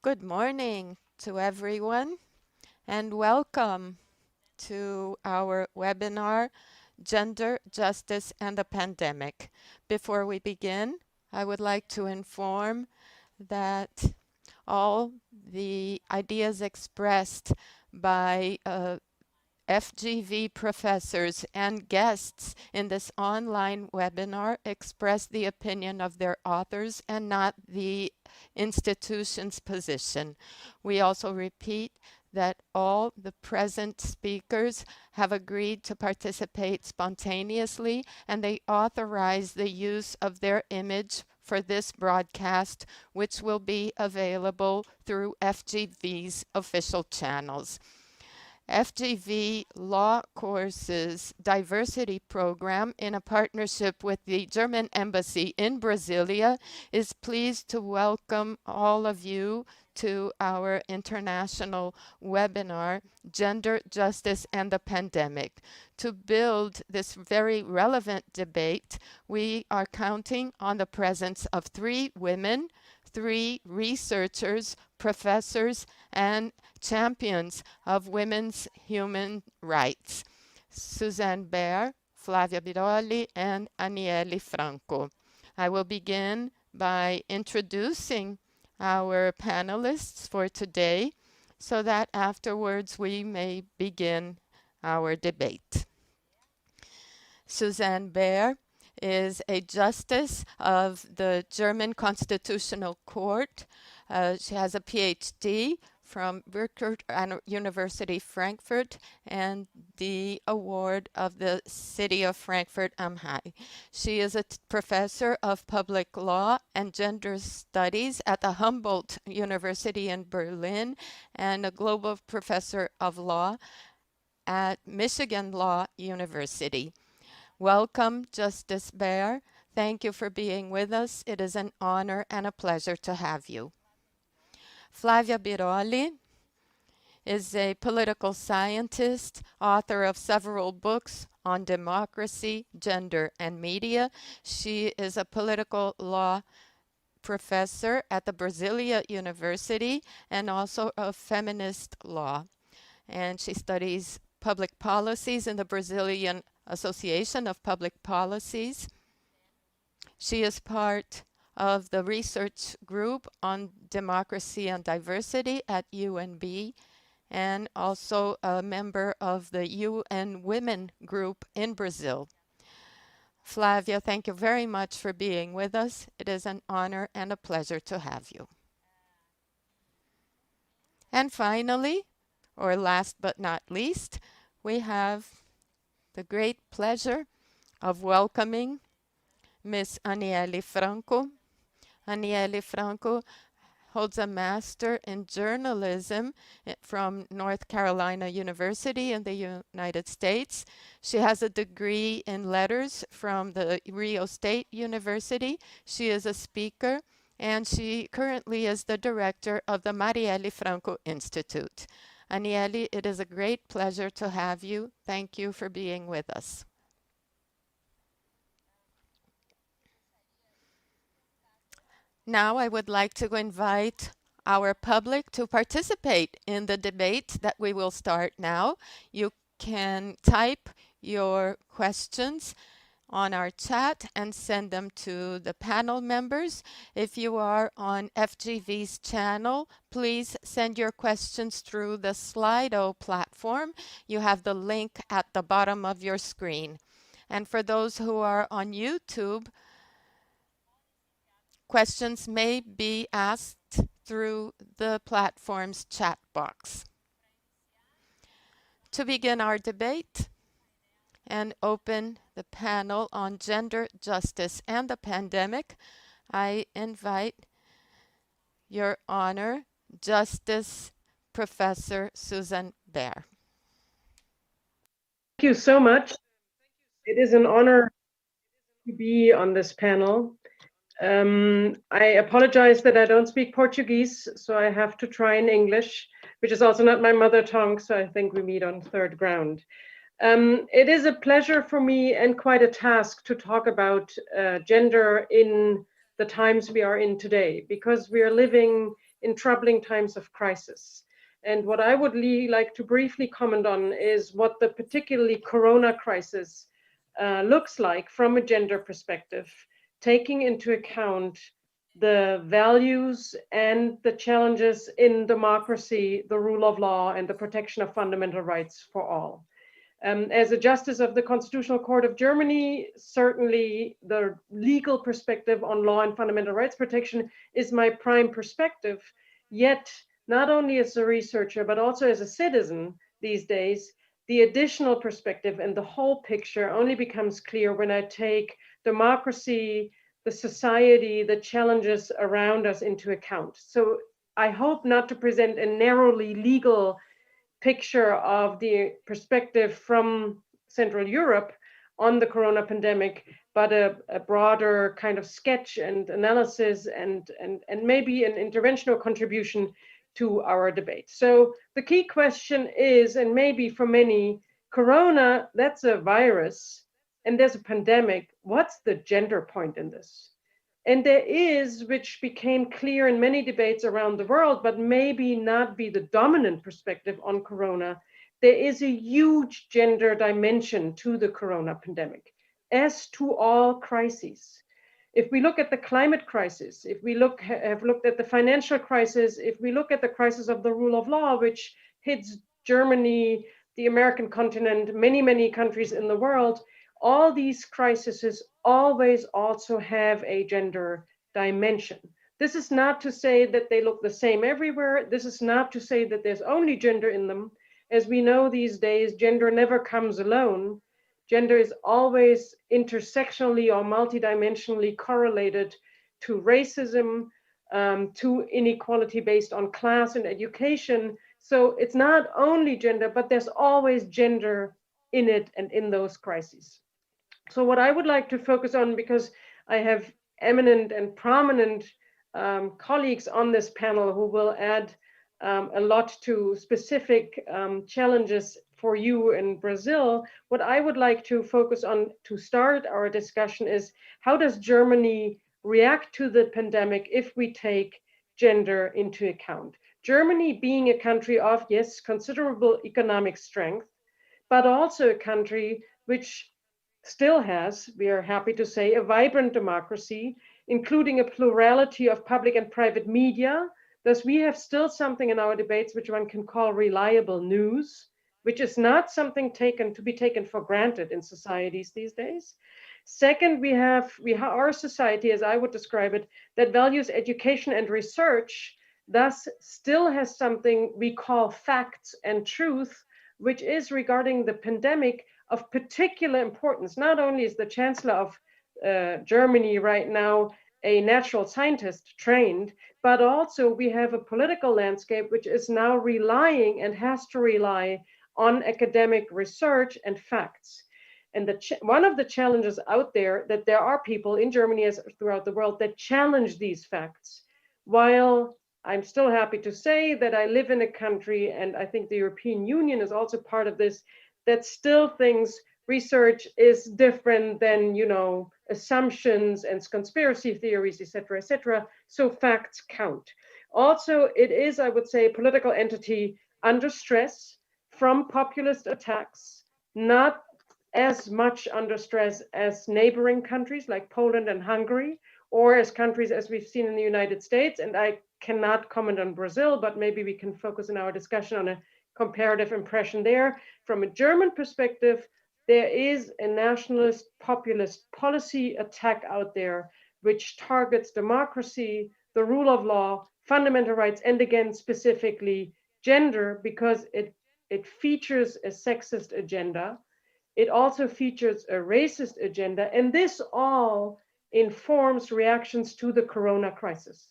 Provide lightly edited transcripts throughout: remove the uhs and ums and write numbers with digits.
Good morning to everyone and welcome to our webinar, Gender, Justice and the Pandemic. Before we begin, I would like to inform that all the ideas expressed by FGV professors and guests in this online webinar express the opinion of their authors and not the institution's position. We also repeat that all the present speakers have agreed to participate spontaneously and they authorize the use of their image for this broadcast, which will be available through FGV's official channels. FGV Law Courses Diversity Program, in a partnership with the German Embassy in Brasilia, is pleased to welcome all of you to our international webinar, Gender, Justice and the Pandemic. To build this very relevant debate, we are counting on the presence of 3 women, 3 researchers, professors, and champions of women's human rights, Susanne Baer, Flávia Biroli, and Anielle Franco. I will begin by introducing our panelists for today so that afterwards we may begin our debate. Susanne Baer is a justice of the German Constitutional Court. She has a PhD from Burkhardt University Frankfurt and the award of the City of Frankfurt am Main. She is a professor of public law and gender studies at the Humboldt University in Berlin and a global professor of law at Michigan Law University. Welcome, Justice Baer. Thank you for being with us. It is an honor and a pleasure to have you. Flávia Biroli is a political scientist, author of several books on democracy, gender, and media. She is a political law professor at the Brasilia University and also of feminist law. And she studies public policies in the Brazilian Association of Public Policies. She is part of the research group on democracy and diversity at UNB and also a member of the UN Women group in Brazil. Flávia, thank you very much for being with us. It is an honor and a pleasure to have you. And finally, or last but not least, we have the great pleasure of welcoming Miss Anielle Franco. Anielle Franco holds a master in journalism from North Carolina University in the United States. She has a degree in letters from the Rio State University. She is a speaker and she currently is the director of the Marielle Franco Institute. Anielle, it is a great pleasure to have you. Thank you for being with us. Now I would like to invite our public to participate in the debate that we will start now. You can type your questions on our chat and send them to the panel members. If you are on FGV's channel, please send your questions through the Slido platform. You have the link at the bottom of your screen. And for those who are on YouTube, questions may be asked through the platform's chat box. To begin our debate and open the panel on gender, justice, and the pandemic, I invite Your Honor, Justice Professor Susanne Baer. Thank you so much. It is an honor to be on this panel. I apologize that I don't speak Portuguese, so I have to try in English, which is also not my mother tongue, so I think we meet on third ground. It is a pleasure for me and quite a task to talk about gender in the times we are in today, because we are living in troubling times of crisis. And what I would like to briefly comment on is what the particularly Corona crisis looks like from a gender perspective, taking into account the values and the challenges in democracy, the rule of law, and the protection of fundamental rights for all. As a justice of the Constitutional Court of Germany, certainly the legal perspective on law and fundamental rights protection is my prime perspective. Yet, not only as a researcher, but also as a citizen these days, the additional perspective and the whole picture only becomes clear when I take democracy, the society, the challenges around us into account. So I hope not to present a narrowly legal picture of the perspective from Central Europe on the Corona pandemic, but a broader kind of sketch and analysis and maybe an interventional contribution to our debate. So the key question is, and maybe for many, Corona, that's a virus and there's a pandemic. What's the gender point in this? And there is, which became clear in many debates around the world, but maybe not be the dominant perspective on Corona, there is a huge gender dimension to the Corona pandemic, as to all crises. If we look at the climate crisis, if we have looked at the financial crisis, if we look at the crisis of the rule of law, which hits Germany, the American continent, many, many countries in the world, all these crises always also have a gender dimension. This is not to say that they look the same everywhere. This is not to say that there's only gender in them. As we know these days, gender never comes alone. Gender is always intersectionally or multidimensionally correlated to racism, to inequality based on class and education. So it's not only gender, but there's always gender in it and in those crises. So what I would like to focus on, because I have eminent and prominent colleagues on this panel who will add a lot to specific challenges for you in Brazil, what I would like to focus on to start our discussion is, how does Germany react to the pandemic if we take gender into account? Germany being a country of, yes, considerable economic strength, but also a country which still has, we are happy to say, a vibrant democracy, including a plurality of public and private media. Thus, we have still something in our debates which one can call reliable news, which is not something to be taken for granted in societies these days. Second, we have our society, as I would describe it, that values education and research, thus still has something we call facts and truth, which is regarding the pandemic of particular importance. Not only is the Chancellor of Germany right now a natural scientist trained, but also we have a political landscape which is now relying and has to rely on academic research and facts. And one of the challenges out there, that there are people in Germany as throughout the world that challenge these facts. While I'm still happy to say that I live in a country, and I think the European Union is also part of this, that still thinks research is different than, assumptions and conspiracy theories, et cetera. So facts count. Also, it is, I would say, a political entity under stress from populist attacks, not as much under stress as neighboring countries like Poland and Hungary, or as countries as we've seen in the United States. And I cannot comment on Brazil, but maybe we can focus in our discussion on a comparative impression there. From a German perspective, there is a nationalist populist policy attack out there which targets democracy, the rule of law, fundamental rights, and again, specifically gender, because it features a sexist agenda. It also features a racist agenda, and this all informs reactions to the Corona crisis.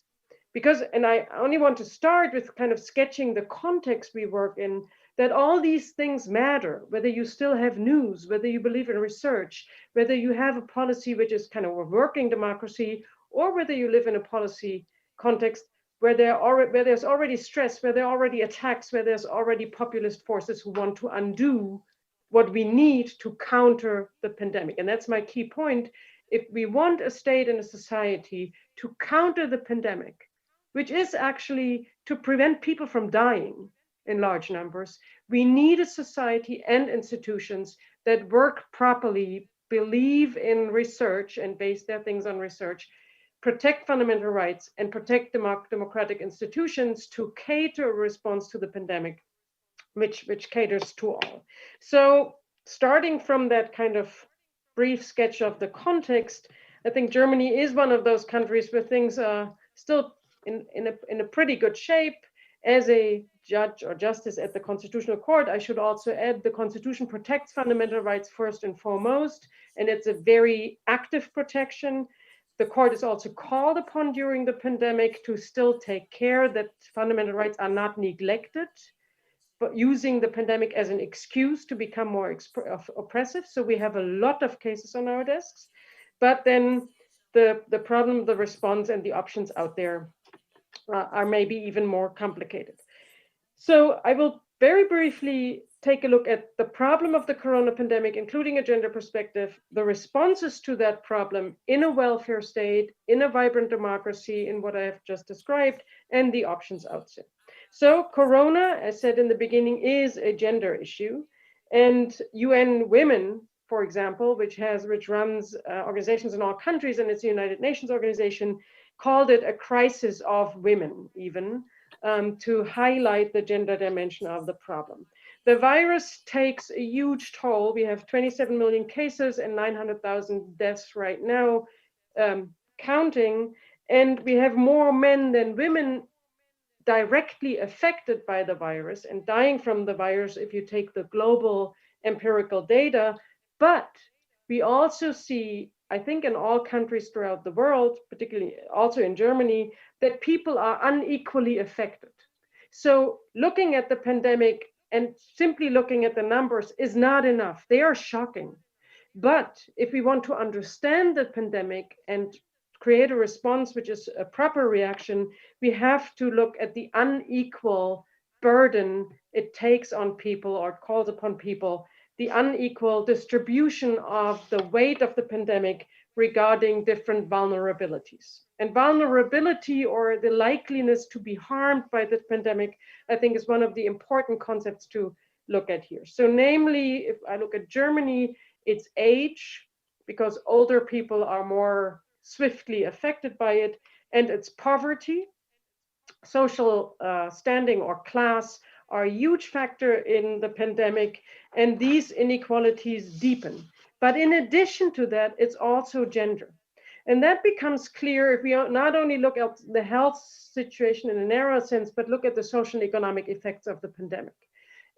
Because, and I only want to start with kind of sketching the context we work in, that all these things matter, whether you still have news, whether you believe in research, whether you have a policy which is kind of a working democracy, or whether you live in a policy context where there's already stress, where there are already attacks, where there's already populist forces who want to undo what we need to counter the pandemic. And that's my key point. If we want a state and a society to counter the pandemic, which is actually to prevent people from dying in large numbers. We need a society and institutions that work properly, believe in research and base their things on research, protect fundamental rights, and protect democratic institutions to cater a response to the pandemic, which caters to all. So starting from that kind of brief sketch of the context, I think Germany is one of those countries where things are still in a pretty good shape. As a judge or justice at the Constitutional Court, I should also add the Constitution protects fundamental rights first and foremost, and it's a very active protection. The court is also called upon during the pandemic to still take care that fundamental rights are not neglected, but using the pandemic as an excuse to become more oppressive. So we have a lot of cases on our desks, but then the problem, the response, and the options out there are maybe even more complicated. So I will very briefly take a look at the problem of the corona pandemic, including a gender perspective, the responses to that problem in a welfare state, in a vibrant democracy, in what I have just described, and the options out there. So corona, as said in the beginning, is a gender issue. And UN Women, for example, which runs organizations in all countries, and it's the United Nations organization, called it a crisis of women, even, to highlight the gender dimension of the problem. The virus takes a huge toll. We have 27 million cases and 900,000 deaths right now, counting, and we have more men than women directly affected by the virus and dying from the virus if you take the global empirical data. But we also see, I think in all countries throughout the world, particularly also in Germany, that people are unequally affected. So looking at the pandemic and simply looking at the numbers is not enough. They are shocking. But if we want to understand the pandemic and create a response which is a proper reaction, we have to look at the unequal burden it takes on people or calls upon people, the unequal distribution of the weight of the pandemic regarding different vulnerabilities. And vulnerability, or the likeliness to be harmed by the pandemic, I think is one of the important concepts to look at here. So namely, if I look at Germany, it's age, because older people are more swiftly affected by it, and it's poverty, social standing or class are a huge factor in the pandemic, and these inequalities deepen. But in addition to that, it's also gender. And that becomes clear if we not only look at the health situation in a narrow sense, but look at the social and economic effects of the pandemic.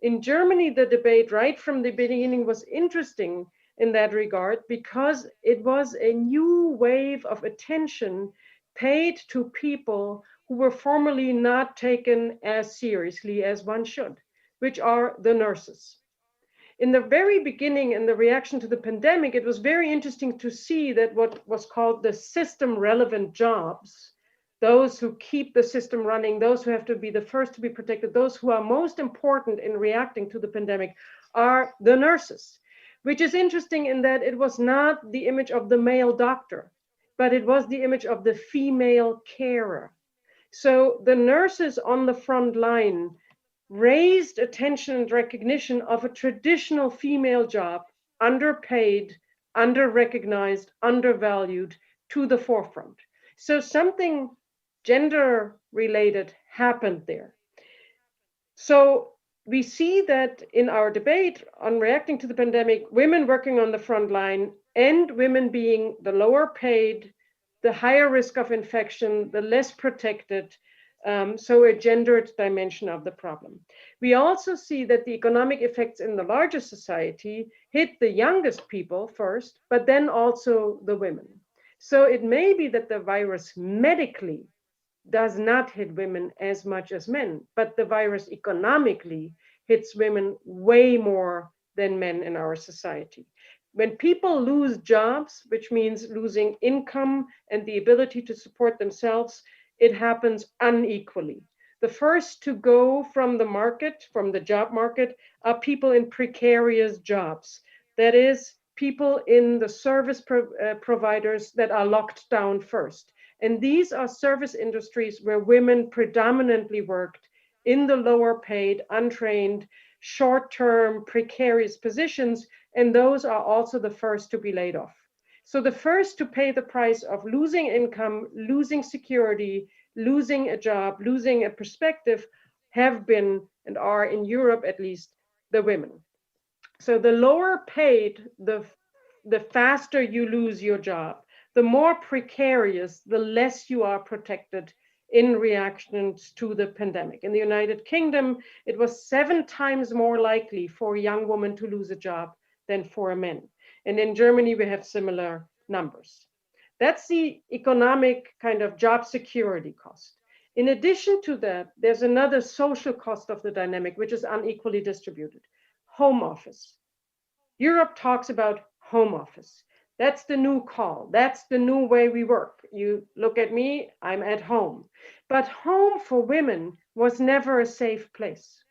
In Germany, the debate right from the beginning was interesting in that regard, because it was a new wave of attention paid to people who were formerly not taken as seriously as one should, which are the nurses. In the very beginning, in the reaction to the pandemic, it was very interesting to see that what was called the system relevant jobs, those who keep the system running, those who have to be the first to be protected, those who are most important in reacting to the pandemic, are the nurses. Which is interesting in that it was not the image of the male doctor, but it was the image of the female carer. So the nurses on the front line raised attention and recognition of a traditional female job, underpaid, under-recognized, undervalued, to the forefront. So something gender-related happened there. So we see that in our debate on reacting to the pandemic, women working on the front line and women being the lower paid, the higher risk of infection, the less protected, so a gendered dimension of the problem. We also see that the economic effects in the larger society hit the youngest people first, but then also the women. So it may be that the virus medically does not hit women as much as men, but the virus economically hits women way more than men in our society. When people lose jobs, which means losing income and the ability to support themselves, it happens unequally. The first to go from the market, from the job market, are people in precarious jobs. That is, people in the service providers that are locked down first. And these are service industries where women predominantly worked in the lower paid, untrained, short-term, precarious positions, and those are also the first to be laid off. So the first to pay the price of losing income, losing security, losing a job, losing a perspective have been and are in Europe at least the women. So the lower paid, the faster you lose your job, the more precarious, the less you are protected in reaction to the pandemic. In the United Kingdom, it was 7 times more likely for a young woman to lose a job than for a man. And in Germany, we have similar numbers. That's the economic kind of job security cost. In addition to that, there's another social cost of the dynamic, which is unequally distributed. Home office. Europe talks about home office. That's the new call. That's the new way we work. You look at me, I'm at home. But home for women was never a safe place.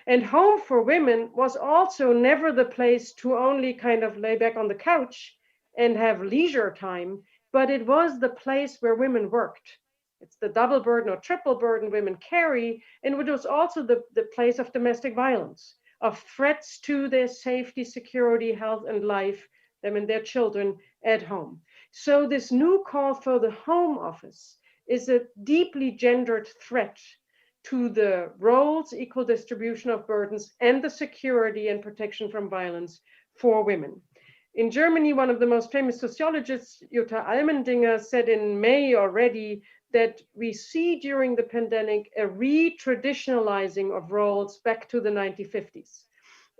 And home for women was also never the place to only kind of lay back on the couch and have leisure time, but it was the place where women worked. It's the double burden or triple burden women carry, and it was also the place of domestic violence, of threats to their safety, security, health, and life, them and their children at home. So this new call for the home office is a deeply gendered threat to the roles, equal distribution of burdens, and the security and protection from violence for women. In Germany, one of the most famous sociologists, Jutta Almendinger, said in May already that we see during the pandemic a re-traditionalizing of roles back to the 1950s.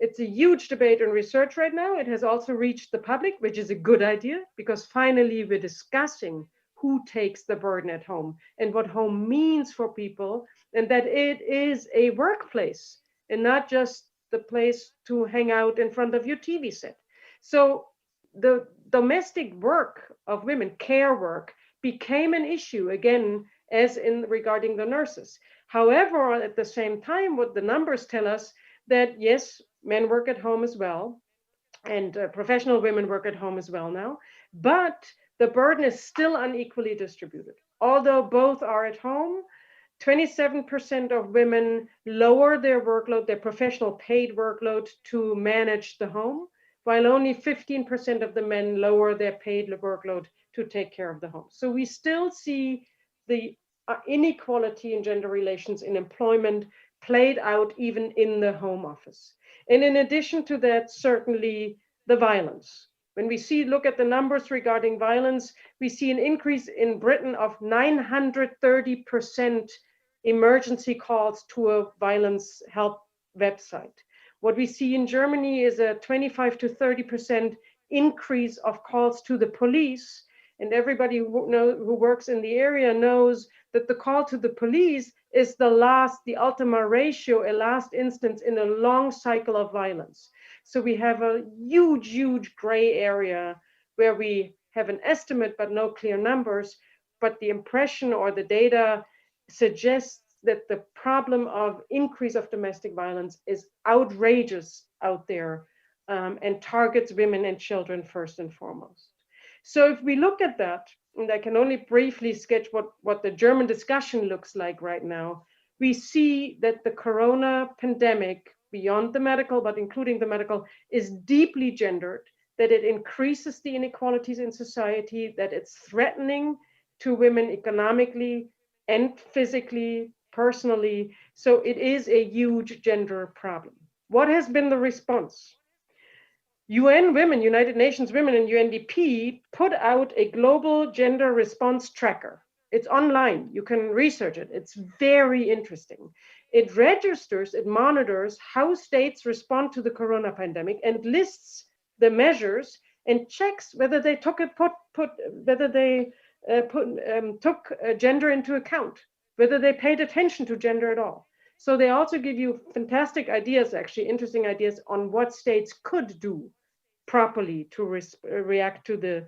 It's a huge debate and research right now. It has also reached the public, which is a good idea, because finally we're discussing who takes the burden at home and what home means for people, and that it is a workplace and not just the place to hang out in front of your TV set. So the domestic work of women, care work, became an issue again, as in regarding the nurses. However, at the same time, what the numbers tell us that yes, men work at home as well, and professional women work at home as well now, but the burden is still unequally distributed. Although both are at home, 27% of women lower their workload, their professional paid workload, to manage the home, while only 15% of the men lower their paid workload to take care of the home. So we still see the inequality in gender relations in employment played out even in the home office. And in addition to that, certainly the violence. When we look at the numbers regarding violence, we see an increase in Britain of 930% emergency calls to a violence help website. What we see in Germany is a 25 to 30% increase of calls to the police. And everybody who works in the area knows that the call to the police is the ultima ratio, a last instance in a long cycle of violence. So we have a huge, huge gray area where we have an estimate, but no clear numbers. But the impression or the data suggests that the problem of increase of domestic violence is outrageous out there, and targets women and children first and foremost. So if we look at that, and I can only briefly sketch what the German discussion looks like right now, we see that the corona pandemic, beyond the medical, but including the medical, is deeply gendered, that it increases the inequalities in society, that it's threatening to women economically and physically, personally. So it is a huge gender problem. What has been the response? UN Women, United Nations Women, and UNDP put out a global gender response tracker. It's online. You can research it. It's very interesting. It registers, it monitors how states respond to the corona pandemic and lists the measures and checks whether they took gender into account, whether they paid attention to gender at all. So they also give you fantastic ideas, actually interesting ideas on what states could do properly to react to the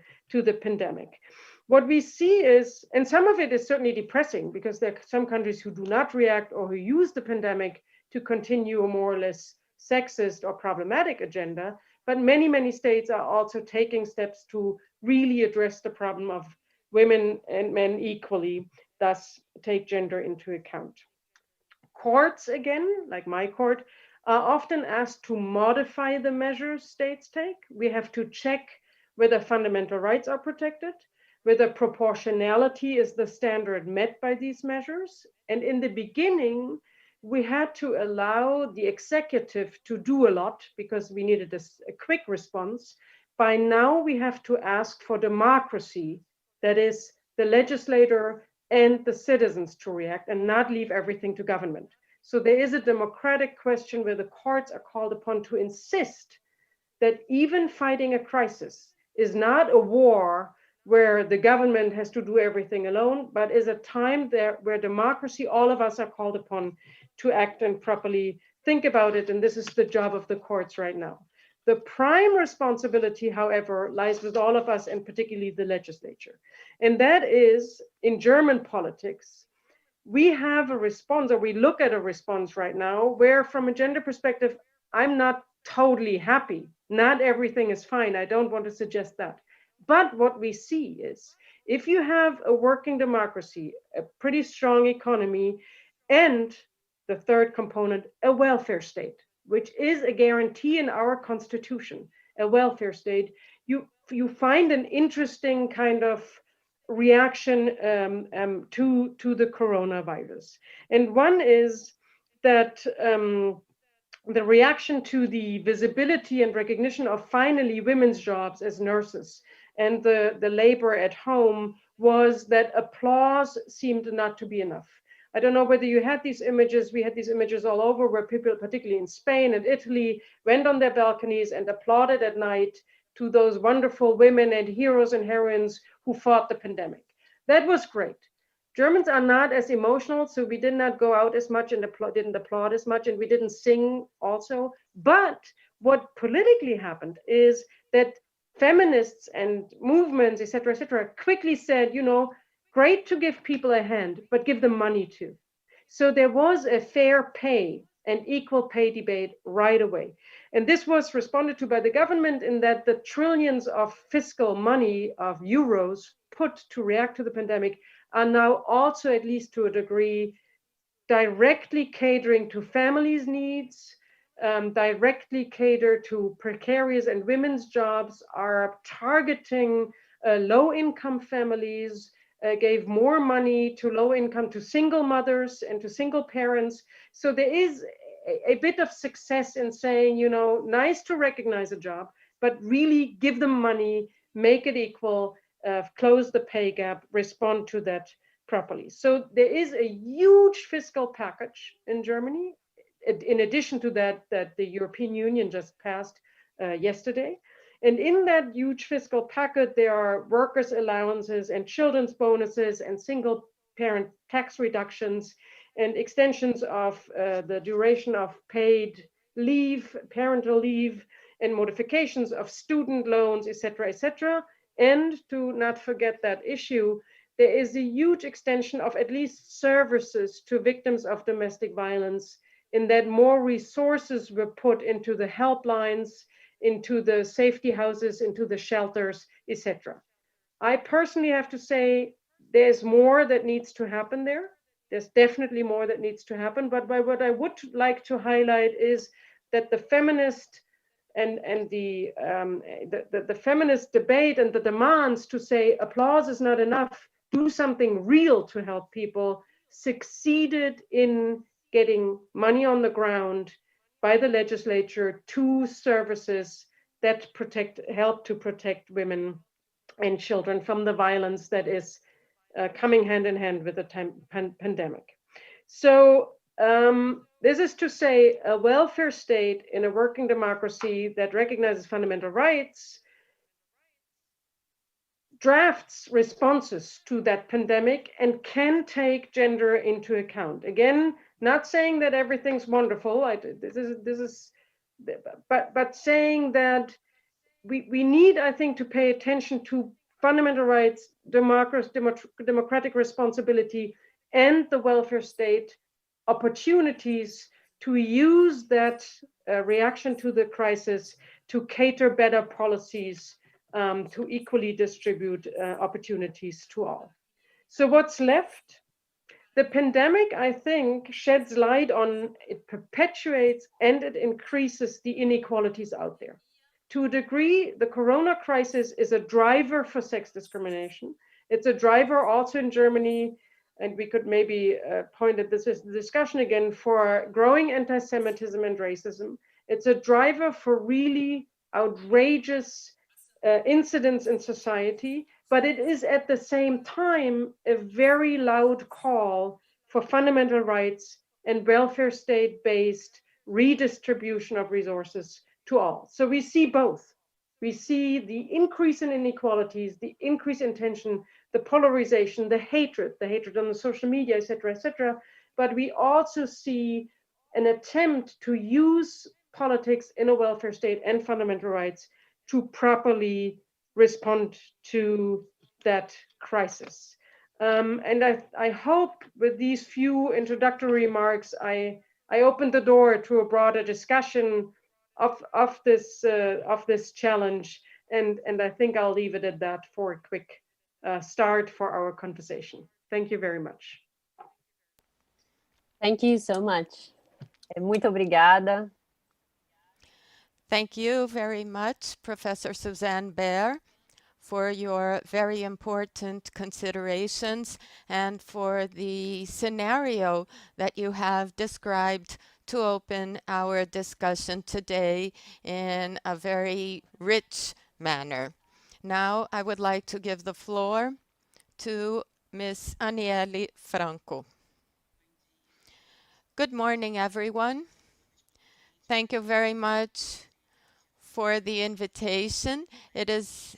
pandemic. What we see is, and some of it is certainly depressing because there are some countries who do not react or who use the pandemic to continue a more or less sexist or problematic agenda, but many, many states are also taking steps to really address the problem of women and men equally, thus take gender into account. Courts, again, like my court, are often asked to modify the measures states take. We have to check whether fundamental rights are protected, whether proportionality is the standard met by these measures. And in the beginning, we had to allow the executive to do a lot because we needed a quick response. By now, we have to ask for democracy, that is, the legislator and the citizens to react and not leave everything to government. So there is a democratic question where the courts are called upon to insist that even fighting a crisis is not a war where the government has to do everything alone, but is a time there where democracy, all of us are called upon to act and properly think about it. And this is the job of the courts right now. The prime responsibility, however, lies with all of us, and particularly the legislature. And that is, in German politics, we have a response, or we look at a response right now, where from a gender perspective, I'm not totally happy. Not everything is fine. I don't want to suggest that. But what we see is, if you have a working democracy, a pretty strong economy, and the third component, a welfare state, which is a guarantee in our constitution, a welfare state, you find an interesting kind of reaction to the coronavirus. And one is that the reaction to the visibility and recognition of finally women's jobs as nurses and the labor at home was that applause seemed not to be enough. I don't know whether you had these images. We had these images all over where people, particularly in Spain and Italy, went on their balconies and applauded at night to those wonderful women and heroes and heroines who fought the pandemic. That was great. Germans are not as emotional, so we did not go out as much and didn't applaud as much, and we didn't sing also. But what politically happened is that feminists and movements, et cetera, quickly said, you know, great to give people a hand, but give them money too. So there was a fair pay and equal pay debate right away. And this was responded to by the government in that the trillions of fiscal money of euros put to react to the pandemic are now also, at least to a degree, directly catering to families' needs, directly cater to precarious and women's jobs, are targeting low-income families, gave more money to low-income, to single mothers and to single parents. So there is a bit of success in saying, you know, nice to recognize a job, but really give them money, make it equal, close the pay gap, respond to that properly. So there is a huge fiscal package in Germany, in addition to that the European Union just passed yesterday. And in that huge fiscal packet, there are workers' allowances and children's bonuses and single parent tax reductions and extensions of the duration of paid leave, parental leave, and modifications of student loans, et cetera, and to not forget that issue, there is a huge extension of at least services to victims of domestic violence, in that more resources were put into the helplines, into the safety houses, into the shelters, etc. I personally have to say there's more that needs to happen there. There's definitely more that needs to happen. But what I would like to highlight is that the feminist and the feminist debate and the demands to say applause is not enough, do something real to help people, succeeded in getting money on the ground by the legislature to services that help to protect women and children from the violence that is coming hand in hand with the pandemic. So this is to say, a welfare state in a working democracy that recognizes fundamental rights drafts responses to that pandemic and can take gender into account. Again, not saying that everything's wonderful. But saying that we need, I think, to pay attention to fundamental rights, democratic responsibility, and the welfare state opportunities to use that reaction to the crisis to cater better policies to equally distribute opportunities to all. So what's left? The pandemic, I think, sheds light on, it perpetuates and it increases the inequalities out there. To a degree, the corona crisis is a driver for sex discrimination. It's a driver also in Germany, and we could maybe point at this as the discussion again, for growing anti-Semitism and racism. It's a driver for really outrageous incidents in society, but it is at the same time a very loud call for fundamental rights and welfare state-based redistribution of resources to all. So we see both. We see the increase in inequalities, the increase in tension, the polarization, the hatred on the social media, etc., etc. But we also see an attempt to use politics in a welfare state and fundamental rights to properly respond to that crisis. And I hope with these few introductory remarks, I opened the door to a broader discussion of this challenge. And I think I'll leave it at that for a quick start for our conversation. Thank you very much. Thank you so much. Muito obrigada. Thank you very much, Professor Susanne Baer, for your very important considerations and for the scenario that you have described to open our discussion today in a very rich manner. Now, I would like to give the floor to Ms. Anielle Franco. Good morning, everyone. Thank you very much for the invitation. It is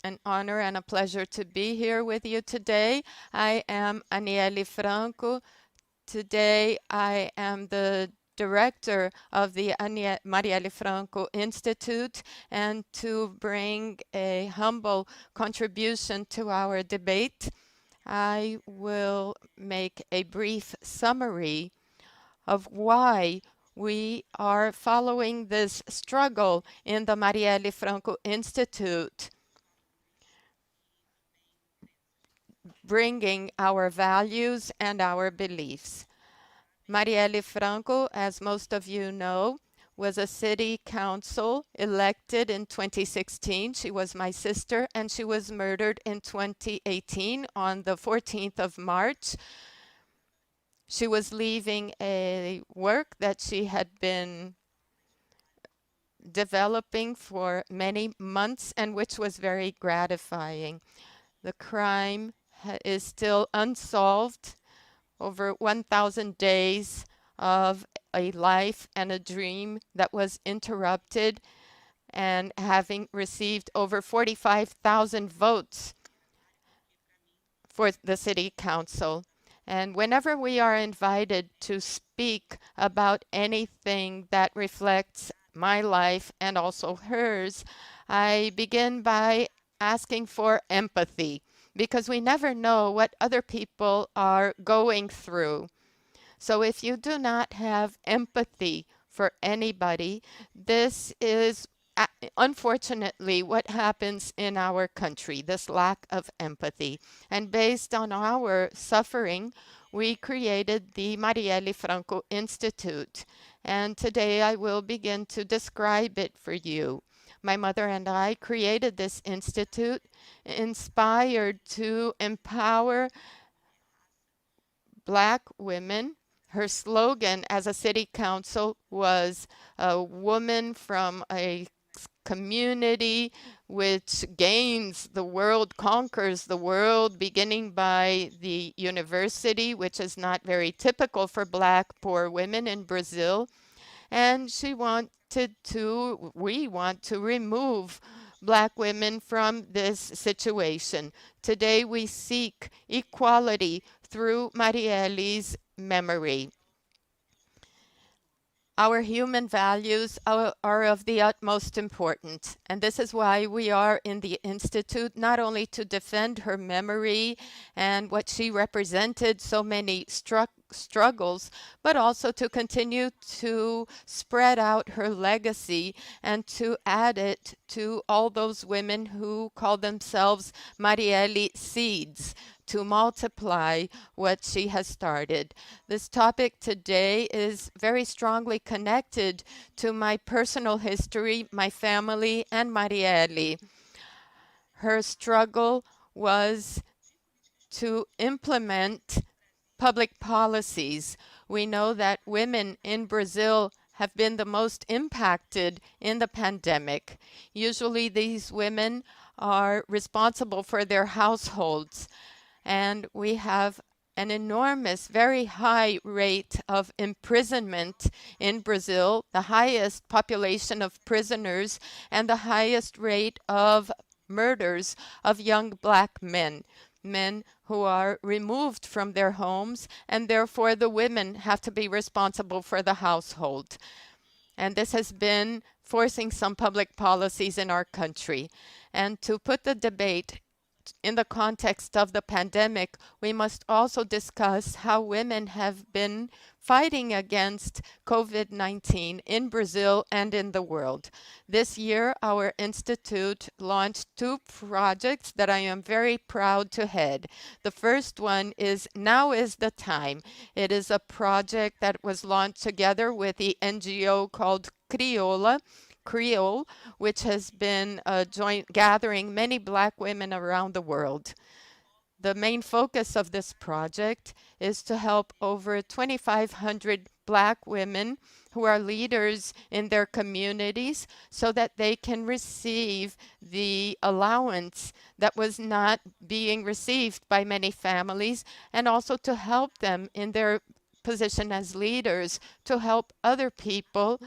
an honor and a pleasure to be here with you today. I am Anielle Franco. Today, I am the director of the Marielle Franco Institute, and to bring a humble contribution to our debate, I will make a brief summary of why we are following this struggle in the Marielle Franco Institute, bringing our values and our beliefs. Marielle Franco, as most of you know, was a city council elected in 2016. She was my sister, and she was murdered in 2018 on the 14th of March. She was leaving a work that she had been developing for many months and which was very gratifying. The crime is still unsolved. Over 1,000 days of a life and a dream that was interrupted, and having received over 45,000 votes for the city council. And whenever we are invited to speak about anything that reflects my life and also hers, I begin by asking for empathy, because we never know what other people are going through. So if you do not have empathy for anybody, this is unfortunately what happens in our country, this lack of empathy. And based on our suffering, we created the Marielle Franco Institute. And today I will begin to describe it for you. My mother and I created this institute inspired to empower Black women. Her slogan as a city council was a woman from a community which gains the world, conquers the world, beginning by the university, which is not very typical for Black poor women in Brazil. And we want to remove Black women from this situation. Today we seek equality through Marielle's memory. Our human values are of the utmost importance, and this is why we are in the Institute, not only to defend her memory and what she represented, so many struggles, but also to continue to spread out her legacy and to add it to all those women who call themselves Marielli seeds, to multiply what she has started. This topic today is very strongly connected to my personal history, my family, and Marielle. Her struggle was to implement public policies. We know that women in Brazil have been the most impacted in the pandemic. Usually, these women are responsible for their households, and we have an enormous, very high rate of imprisonment in Brazil, the highest population of prisoners, and the highest rate of murders of young black men, men who are removed from their homes, and therefore the women have to be responsible for the household. And this has been forcing some public policies in our country. And to put the debate in the context of the pandemic, we must also discuss how women have been fighting against COVID-19 in Brazil and in the world. This year, our institute launched two projects that I am very proud to head. The first one is Now is the Time. It is a project that was launched together with the NGO called Creole, which has been joint gathering many black women around the world. The main focus of this project is to help over 2,500 black women who are leaders in their communities so that they can receive the allowance that was not being received by many families, and also to help them in their position as leaders to help other people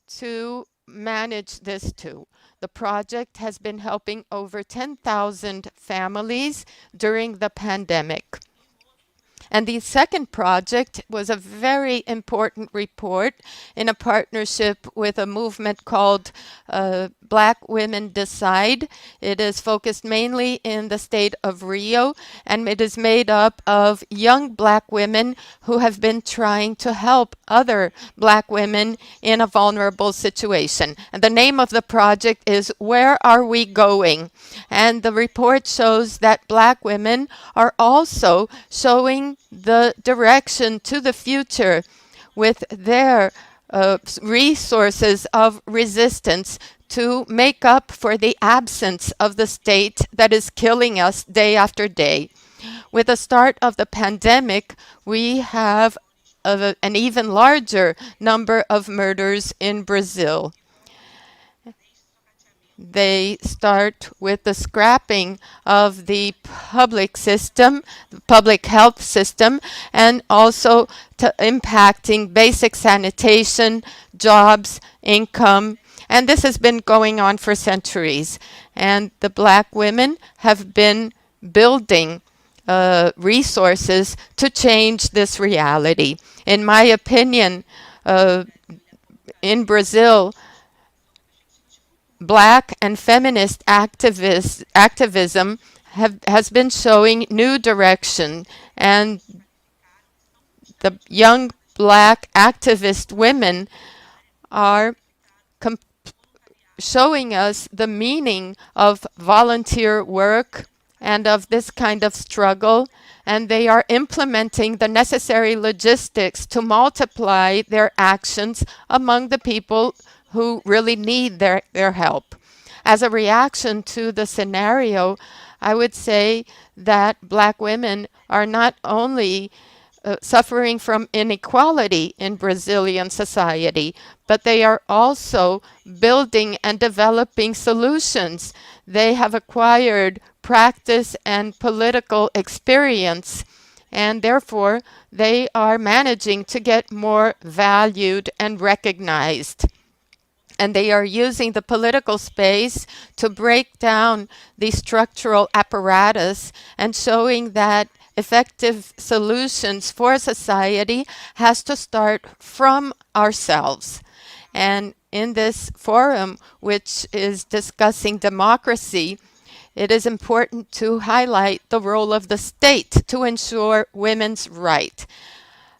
to manage this too. The project has been helping over 10,000 families during the pandemic. And the second project was a very important report in a partnership with a movement called Black Women Decide. It is focused mainly in the state of Rio, and it is made up of young black women who have been trying to help other black women in a vulnerable situation. And the name of the project is Where Are We Going? And the report shows that black women are also showing the direction to the future with their resources of resistance to make up for the absence of the state that is killing us day after day. With the start of the pandemic, we have an even larger number of murders in Brazil. They start with the scrapping of the public system, the public health system, and also to impacting basic sanitation, jobs, income. And this has been going on for centuries. And the black women have been building resources to change this reality. In my opinion, in Brazil, black and feminist activism has been showing new direction, and the young black activist women are showing us the meaning of volunteer work and of this kind of struggle, and they are implementing the necessary logistics to multiply their actions among the people who really need their help. As a reaction to the scenario, I would say that black women are not only suffering from inequality in Brazilian society, but they are also building and developing solutions. They have acquired practice and political experience, and therefore they are managing to get more valued and recognized. And they are using the political space to break down the structural apparatus and showing that effective solutions for society has to start from ourselves. And in this forum, which is discussing democracy, it is important to highlight the role of the state to ensure women's right.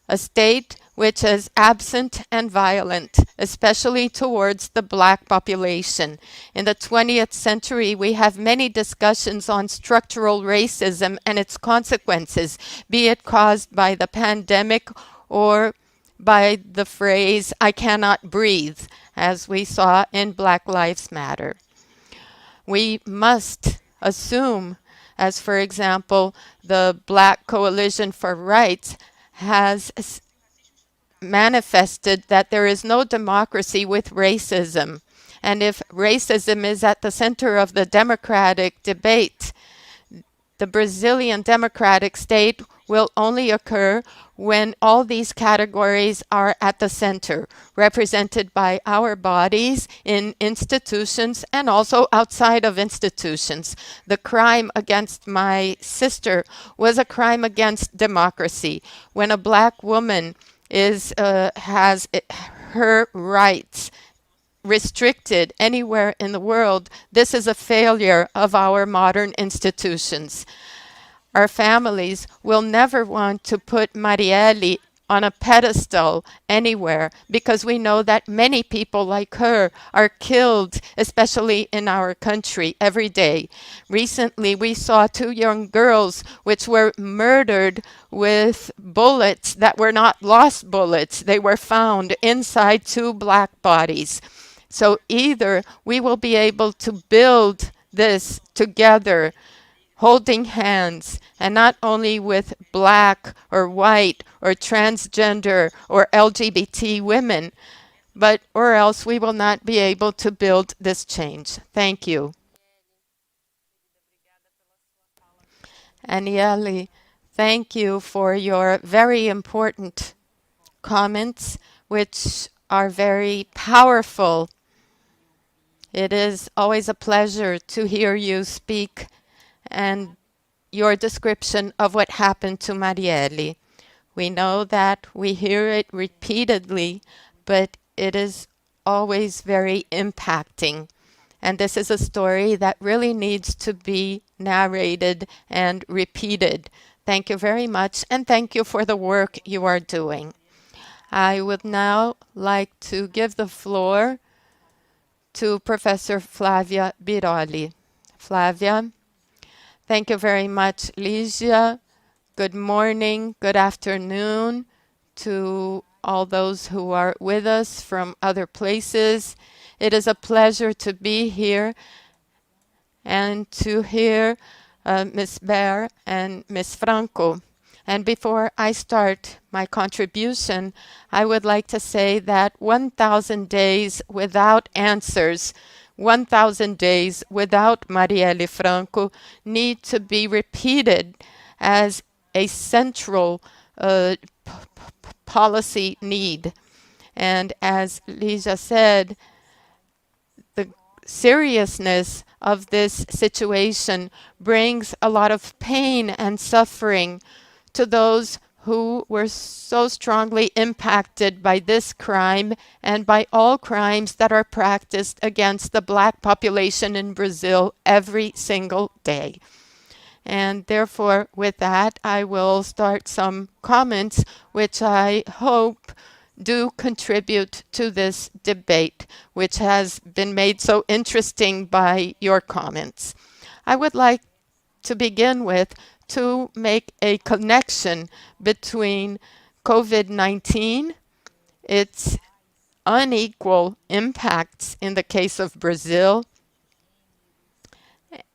A state which is absent and violent, especially towards the black population. In the 20th century, we have many discussions on structural racism and its consequences, be it caused by the pandemic or by the phrase, I cannot breathe, as we saw in Black Lives Matter. We must assume, as for example, the Black Coalition for Rights has manifested that there is no democracy with racism. And if racism is at the center of the democratic debate, the Brazilian democratic state will only occur when all these categories are at the center, represented by our bodies in institutions and also outside of institutions. The crime against my sister was a crime against democracy. When a black woman has her rights restricted anywhere in the world, this is a failure of our modern institutions. Our families will never want to put Marielli on a pedestal anywhere because we know that many people like her are killed, especially in our country, every day. Recently, we saw two young girls which were murdered with bullets that were not lost bullets. They were found inside two black bodies. So either we will be able to build this together, holding hands, and not only with black or white or transgender or LGBT women, but or else we will not be able to build this change. Thank you. Anielle, thank you for your very important comments, which are very powerful. It is always a pleasure to hear you speak and your description of what happened to Marielle. We know that we hear it repeatedly, but it is always very impacting. And this is a story that really needs to be narrated and repeated. Thank you very much, and thank you for the work you are doing. I would now like to give the floor to Professor Flávia Biroli. Flávia. Thank you very much, Ligia. Good morning, good afternoon to all those who are with us from other places. It is a pleasure to be here and to hear Ms. Baer and Ms. Franco. And before I start my contribution, I would like to say that 1,000 days without answers, 1,000 days without Marielle Franco need to be repeated as a central policy need. And as Lisa said, the seriousness of this situation brings a lot of pain and suffering to those who were so strongly impacted by this crime and by all crimes that are practiced against the black population in Brazil every single day. And therefore, with that, I will start some comments which I hope do contribute to this debate, which has been made so interesting by your comments. I would like to begin with to make a connection between COVID-19, its unequal impacts in the case of Brazil,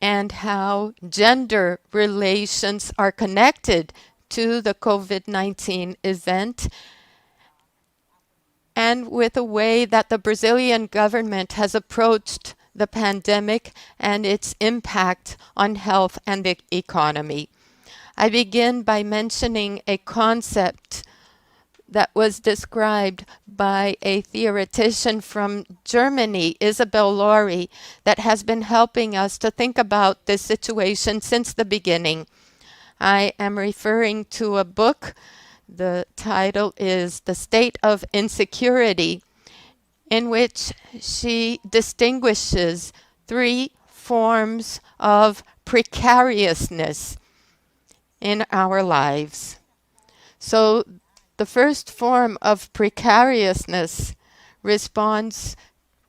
and how gender relations are connected to the COVID-19 event, and with the way that the Brazilian government has approached the pandemic and its impact on health and the economy. I begin by mentioning a concept that was described by a theoretician from Germany, Isabel Laurie, that has been helping us to think about this situation since the beginning. I am referring to a book. The title is The State of Insecurity, in which she distinguishes three forms of precariousness in our lives. So the first form of precariousness responds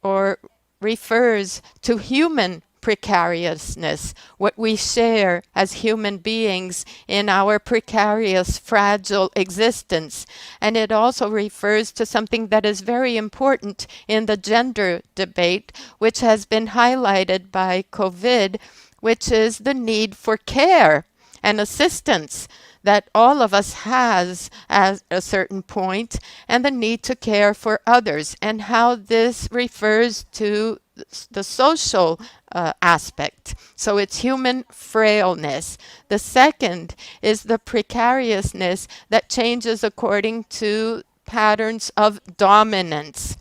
or refers to human precariousness, what we share as human beings in our precarious, fragile existence. And it also refers to something that is very important in the gender debate, which has been highlighted by COVID, which is the need for care and assistance that all of us has at a certain point, and the need to care for others, and how this refers to the social aspect. So it's human frailness. The second is the precariousness that changes according to patterns of dominance.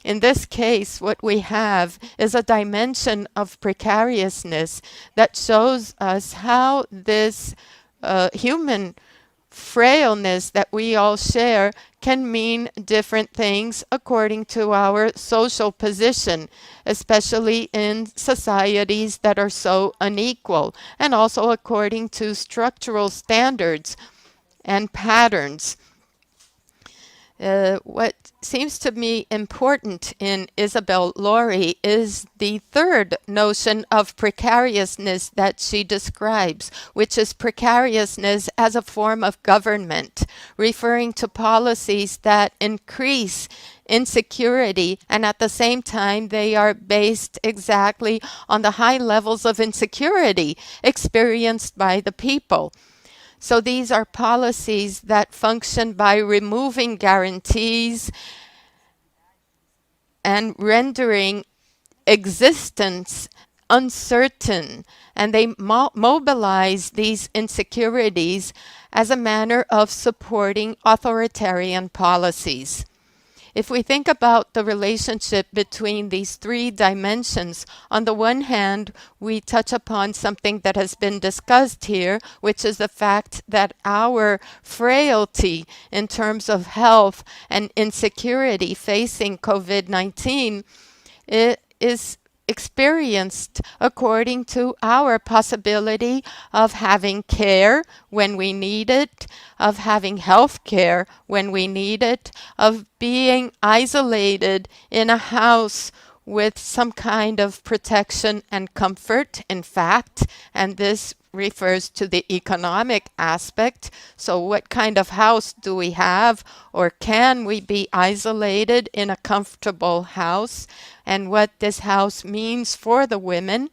In this case, what we have is a dimension of precariousness that shows us how this human frailness that we all share can mean different things according to our social position, especially in societies that are so unequal, and also according to structural standards and patterns. What seems to me important in Isabel Laurie is the third notion of precariousness that she describes, which is precariousness as a form of government, referring to policies that increase insecurity, and at the same time they are based exactly on the high levels of insecurity experienced by the people. So these are policies that function by removing guarantees and rendering existence uncertain. And they mobilize these insecurities as a manner of supporting authoritarian policies. If we think about the relationship between these three dimensions, on the one hand, we touch upon something that has been discussed here, which is the fact that our frailty in terms of health and insecurity facing COVID-19 is experienced according to our possibility of having care when we need it, of having health care when we need it, of being isolated in a house with some kind of protection and comfort, in fact, and this refers to the economic aspect. So what kind of house do we have, or can we be isolated in a comfortable house, and what this house means for the women?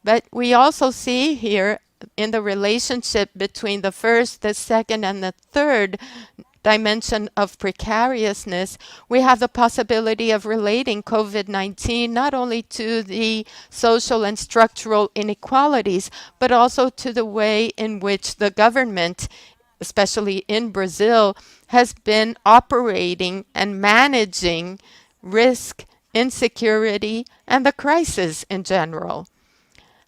But we also see here in the relationship between the first, the second, and the third dimension of precariousness, we have the possibility of relating COVID-19 not only to the social and structural inequalities, but also to the way in which the government, especially in Brazil, has been operating and managing risk, insecurity, and the crisis in general.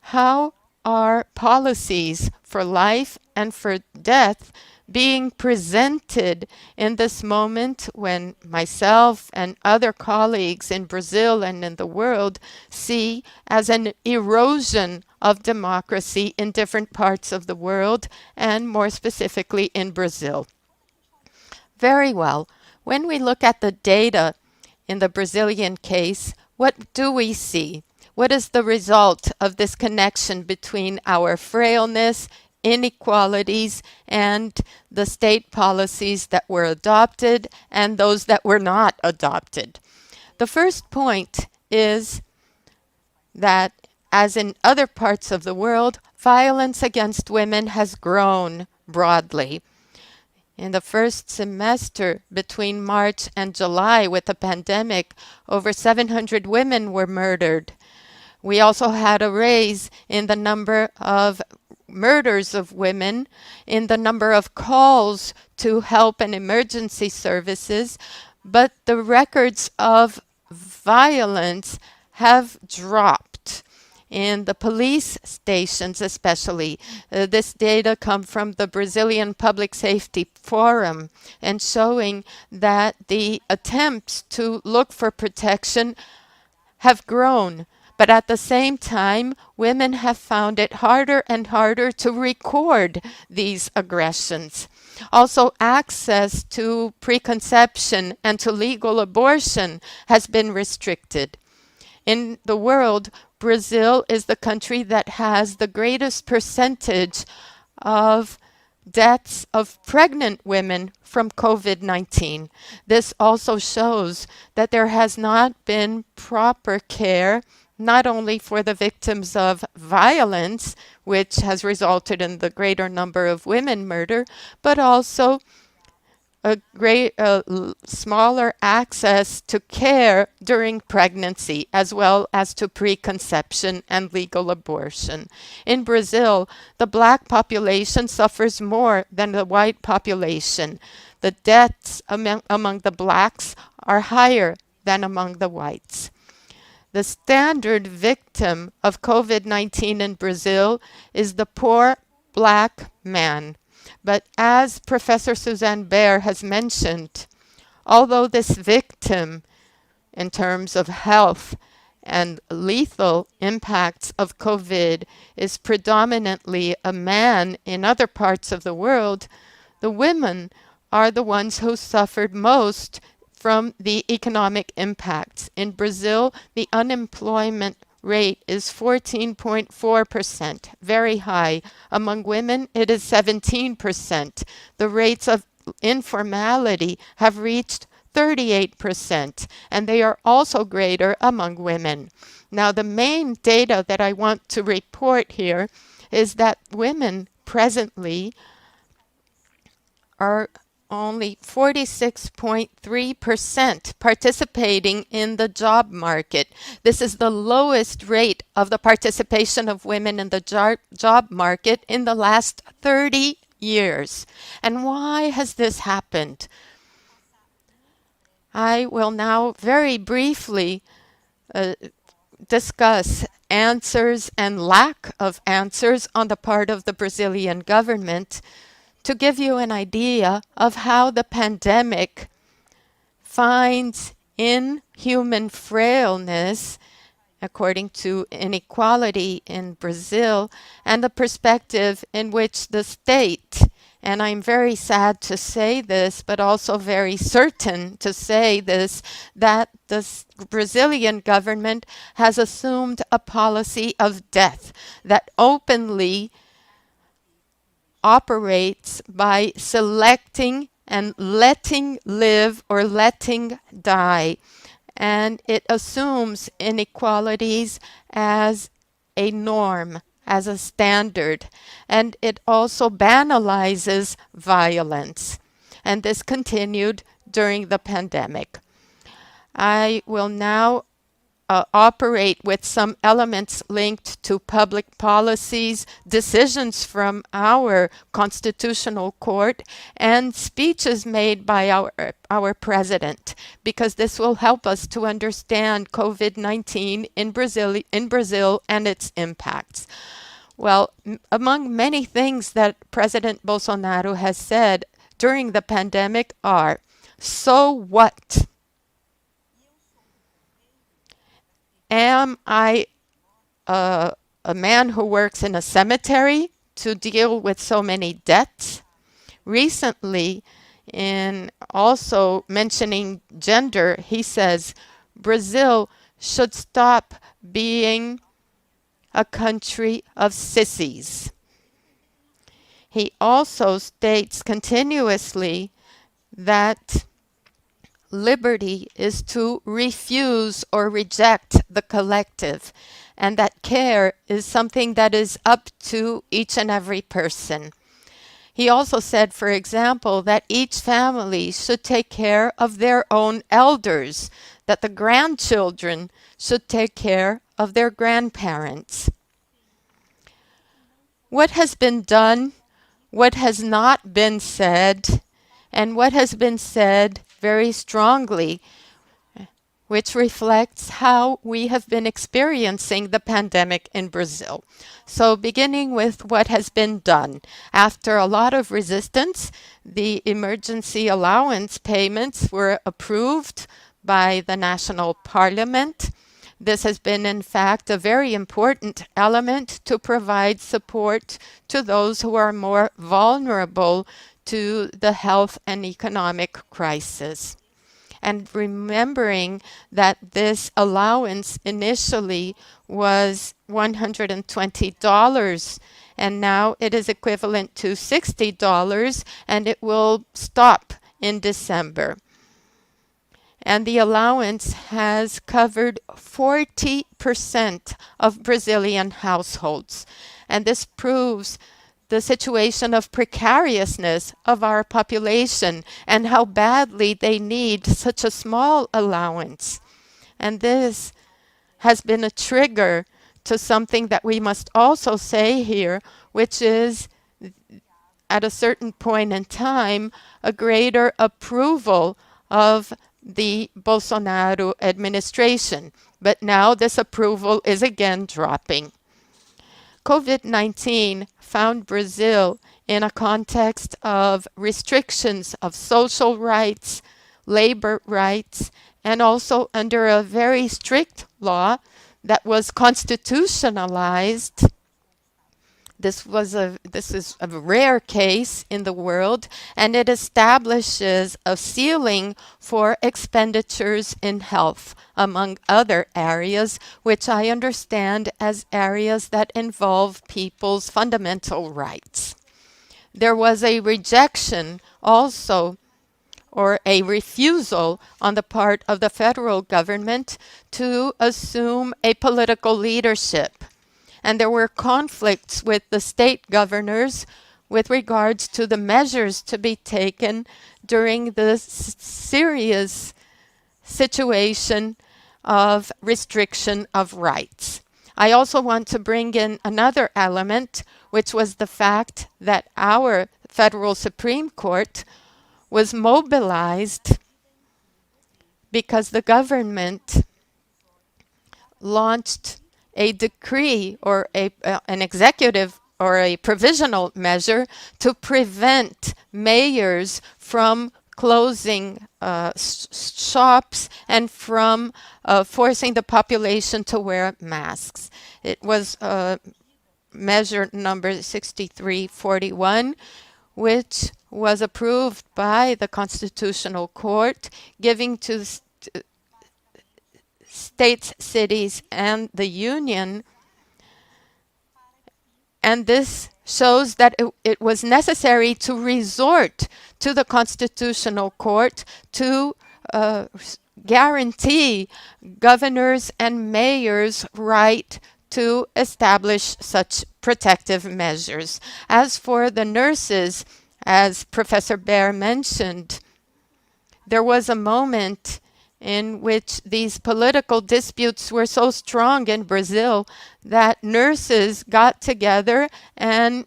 How are policies for life and for death being presented in this moment when myself and other colleagues in Brazil and in the world see as an erosion of democracy in different parts of the world, and more specifically in Brazil? Very well. When we look at the data in the Brazilian case, what do we see? What is the result of this connection between our frailness, inequalities, and the state policies that were adopted and those that were not adopted? The first point is that, as in other parts of the world, violence against women has grown broadly. In the first semester between March and July with the pandemic, over 700 women were murdered. We also had a raise in the number of murders of women, in the number of calls to help and emergency services, but the records of violence have dropped. in the police stations especially. This data come from the Brazilian Public Safety Forum and showing that the attempts to look for protection have grown. But at the same time, women have found it harder and harder to record these aggressions. Also, access to preconception and to legal abortion has been restricted. In the world, Brazil is the country that has the greatest percentage of deaths of pregnant women from COVID-19. This also shows that there has not been proper care, not only for the victims of violence, which has resulted in the greater number of women murdered, but also smaller access to care during pregnancy, as well as to preconception and legal abortion. In Brazil, the black population suffers more than the white population. The deaths among the blacks are higher than among the whites. The standard victim of COVID-19 in Brazil is the poor black man. But as Professor Susanne Baer has mentioned, although this victim, in terms of health and lethal impacts of COVID, is predominantly a man in other parts of the world, the women are the ones who suffered most from the economic impacts. In Brazil, the unemployment rate is 14.4%, very high. Among women, it is 17%. The rates of informality have reached 38%, and they are also greater among women. Now, the main data that I want to report here is that women presently are only 46.3% participating in the job market. This is the lowest rate of the participation of women in the job market in the last 30 years. And why has this happened? I will now very briefly discuss answers and lack of answers on the part of the Brazilian government to give you an idea of how the pandemic finds in human frailness, according to inequality in Brazil, and the perspective in which the state, and I'm very sad to say this, but also very certain to say this, that the Brazilian government has assumed a policy of death that openly operates by selecting and letting live or letting die. And it assumes inequalities as a norm, as a standard. And it also banalizes violence. And this continued during the pandemic. I will now operate with some elements linked to public policies, decisions from our constitutional court, and speeches made by our president, because this will help us to understand COVID-19 in Brazil and its impacts. Well, among many things that President Bolsonaro has said during the pandemic are, so what? Am I a man who works in a cemetery to deal with so many deaths? Recently, in also mentioning gender, he says Brazil should stop being a country of sissies. He also states continuously that liberty is to refuse or reject the collective, and that care is something that is up to each and every person. He also said, for example, that each family should take care of their own elders, that the grandchildren should take care of their grandparents. What has been done, what has not been said, and what has been said very strongly which reflects how we have been experiencing the pandemic in Brazil. So beginning with what has been done. After a lot of resistance, the emergency allowance payments were approved by the national parliament. This has been, in fact, a very important element to provide support to those who are more vulnerable to the health and economic crisis. And remembering that this allowance initially was $120, and now it is equivalent to $60, and it will stop in December. And the allowance has covered 40% of Brazilian households. And this proves the situation of precariousness of our population and how badly they need such a small allowance. And this has been a trigger to something that we must also say here, which is at a certain point in time, a greater approval of the Bolsonaro administration. But now this approval is again dropping. COVID-19 found Brazil in a context of restrictions of social rights, labor rights, and also under a very strict law that was constitutionalized. This is a rare case in the world, and it establishes a ceiling for expenditures in health, among other areas, which I understand as areas that involve people's fundamental rights. There was a rejection also, or a refusal on the part of the federal government to assume a political leadership. And there were conflicts with the state governors with regards to the measures to be taken during the serious situation of restriction of rights. I also want to bring in another element, which was the fact that our federal Supreme Court was mobilized because the government launched a decree or an executive or a provisional measure to prevent mayors from closing shops and from forcing the population to wear masks. It was measure number 6341, which was approved by the Constitutional Court, giving to states, cities, and the union. And this shows that it was necessary to resort to the Constitutional Court to guarantee governors and mayors' right to establish such protective measures. As for the nurses, as Professor Baer mentioned, there was a moment in which these political disputes were so strong in Brazil that nurses got together and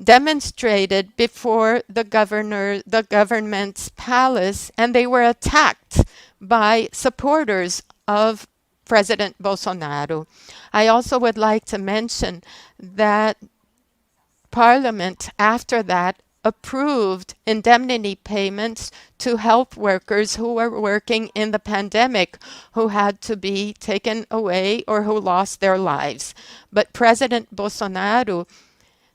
demonstrated before the government's palace, and they were attacked by supporters of President Bolsonaro. I also would like to mention that Parliament, after that, approved indemnity payments to health workers who were working in the pandemic, who had to be taken away or who lost their lives. But President Bolsonaro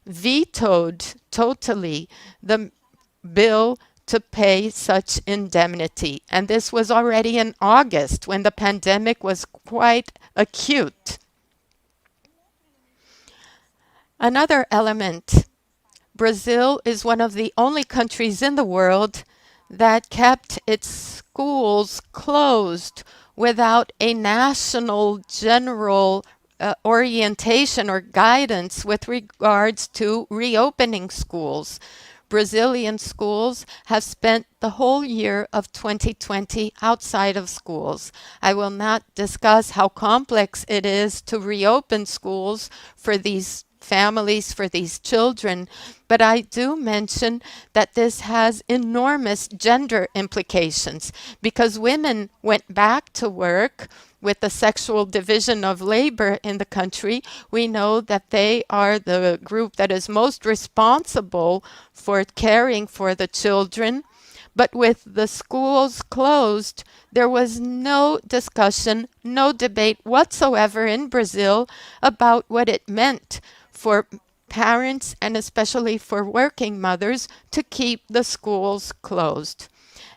vetoed totally the bill to pay such indemnity. And this was already in August, when the pandemic was quite acute. Another element: Brazil is one of the only countries in the world that kept its schools closed without a national general orientation or guidance with regards to reopening schools. Brazilian schools have spent the whole year of 2020 outside of schools. I will not discuss how complex it is to reopen schools for these families for these children, but I do mention that this has enormous gender implications because women went back to work with the sexual division of labor in the country. We know that they are the group that is most responsible for caring for the children. But with the schools closed, there was no discussion, no debate whatsoever in Brazil about what it meant for parents and especially for working mothers to keep the schools closed.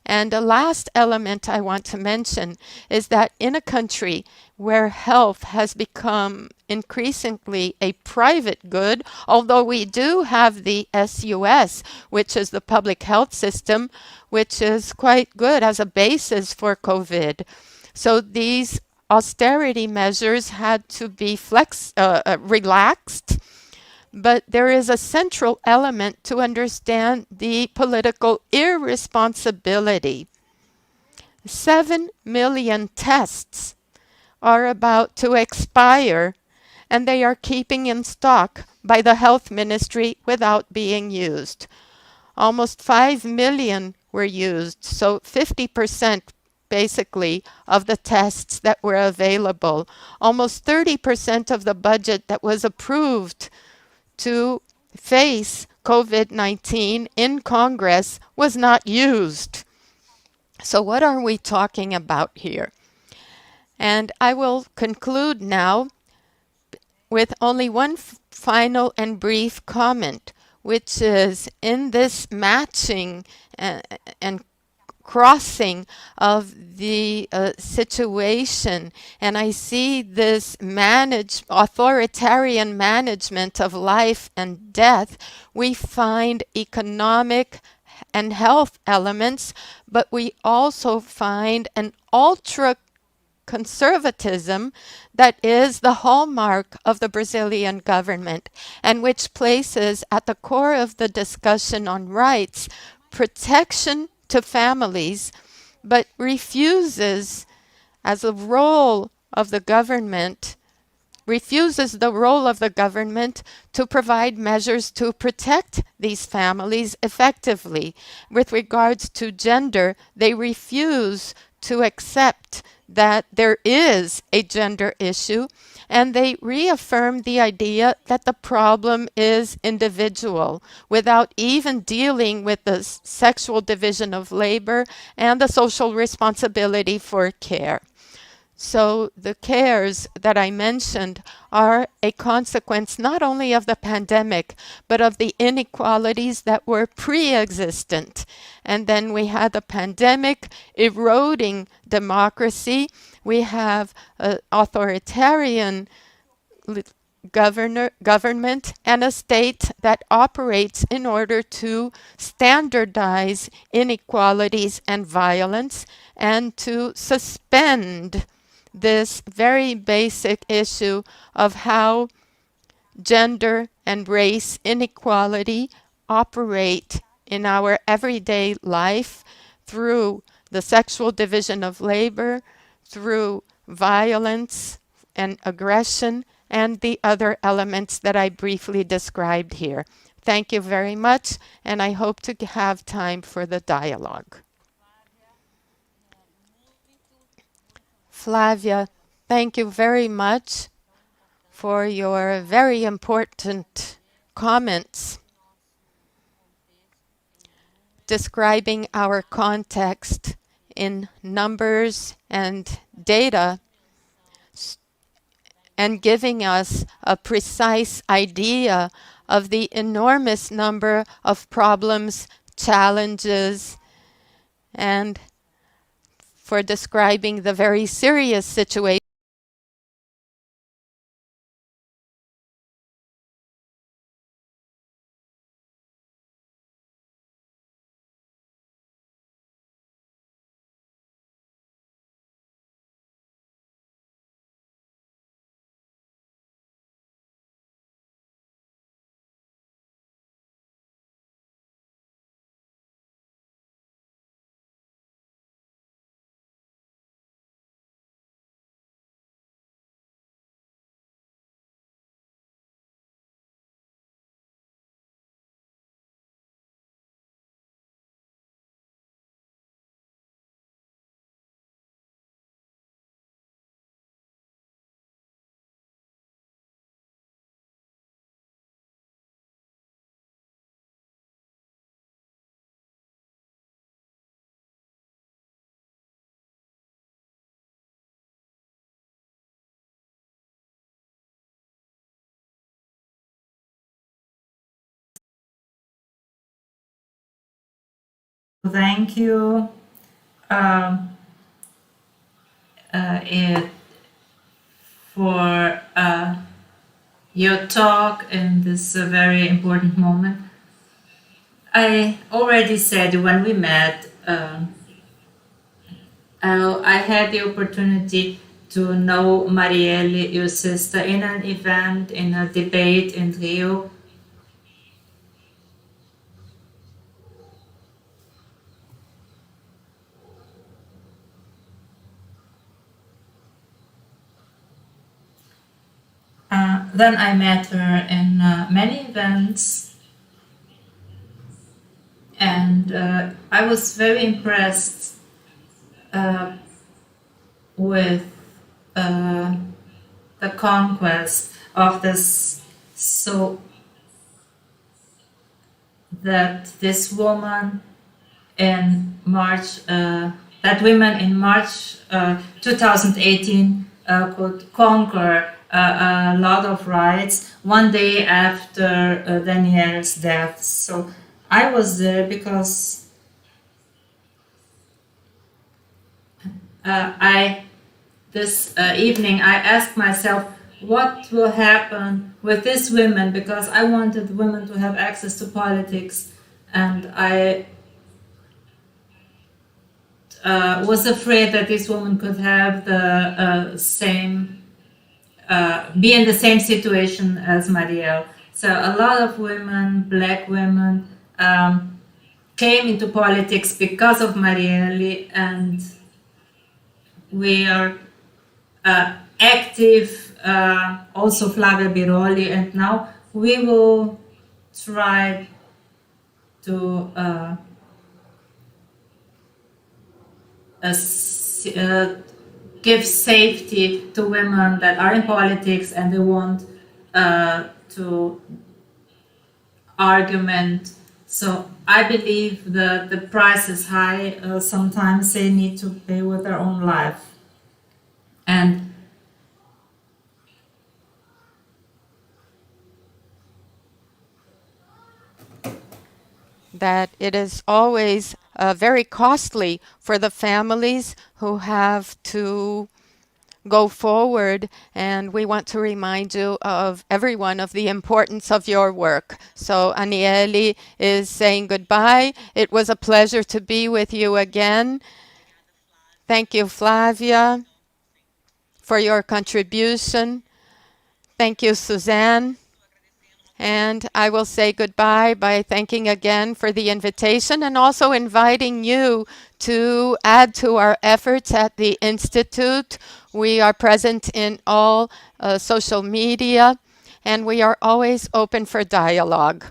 And the last element I want to mention is that in a country where health has become increasingly a private good, although we do have the SUS, which is the public health system, which is quite good as a basis for COVID. So these austerity measures had to be relaxed, but there is a central element to understand the political irresponsibility. 7 million tests are about to expire, and they are keeping in stock by the health ministry without being used. Almost 5 million were used, so 50% basically of the tests that were available. Almost 30% of the budget that was approved to face COVID-19 in Congress was not used. So what are we talking about here? And I will conclude now with only one final and brief comment, which is in this matching and crossing of the situation, and I see this authoritarian management of life and death, we find economic and health elements, but we also find an ultra conservatism that is the hallmark of the Brazilian government and which places at the core of the discussion on rights protection to families, but refuses as a role of the government refuses the role of the government to provide measures to protect these families effectively. With regards to gender, they refuse to accept that there is a gender issue, and they reaffirm the idea that the problem is individual without even dealing with the sexual division of labor and the social responsibility for care. So the cares that I mentioned are a consequence not only of the pandemic, but of the inequalities that were pre-existent. And then we had the pandemic eroding democracy. We have an authoritarian government and a state that operates in order to standardize inequalities and violence and to suspend this very basic issue of how gender and race inequality operate in our everyday life through the sexual division of labor, through violence and aggression, and the other elements that I briefly described here. Thank you very much, and I hope to have time for the dialogue. Flávia, thank you very much for your very important comments describing our context in numbers and data and giving us a precise idea of the enormous number of problems, challenges, and for describing the very serious situation thank you um, it, for your talk in this very important moment. I already said when we met, I had the opportunity to know Marielle, your sister, in an event, in a debate in Rio. Then I met her in many events, and I was very impressed with uh, the conquest of this, so that this woman in March, that women in March 2018 could conquer a lot of rights one day after Danielle's death. So I was there because I this evening I asked myself what will happen with these women, because I wanted women to have access to politics, and I was afraid that this woman could have the same, be in the same situation as Marielle. So a lot of women, black women, came into politics because of Marielli, and we are active, also Flávia Biroli, and now we will try to give safety to women that are in politics and they want to argument. So I believe that the price is high. Sometimes they need to pay with their own life. And that it is always very costly for the families who have to go forward, and we want to remind you of everyone of the importance of your work. So Anielle is saying goodbye. It was a pleasure to be with you again. Thank you, Flavia, for your contribution. Thank you, Susanne. And I will say goodbye by thanking again for the invitation and also inviting you to add to our efforts at the Institute. We are present in all social media, and we are always open for dialogue.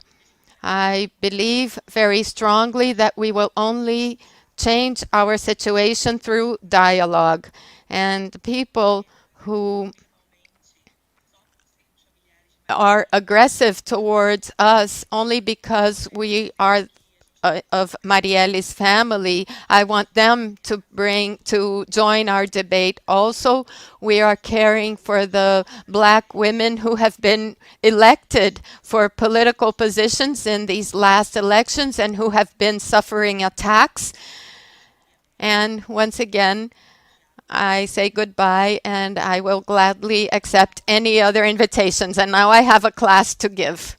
I believe very strongly that we will only change our situation through dialogue. And people who are aggressive towards us only because we are of Marielli's family. I want them to join our debate also. We are caring for the black women who have been elected for political positions in these last elections and who have been suffering attacks. And once again, I say goodbye, and I will gladly accept any other invitations. And now I have a class to give.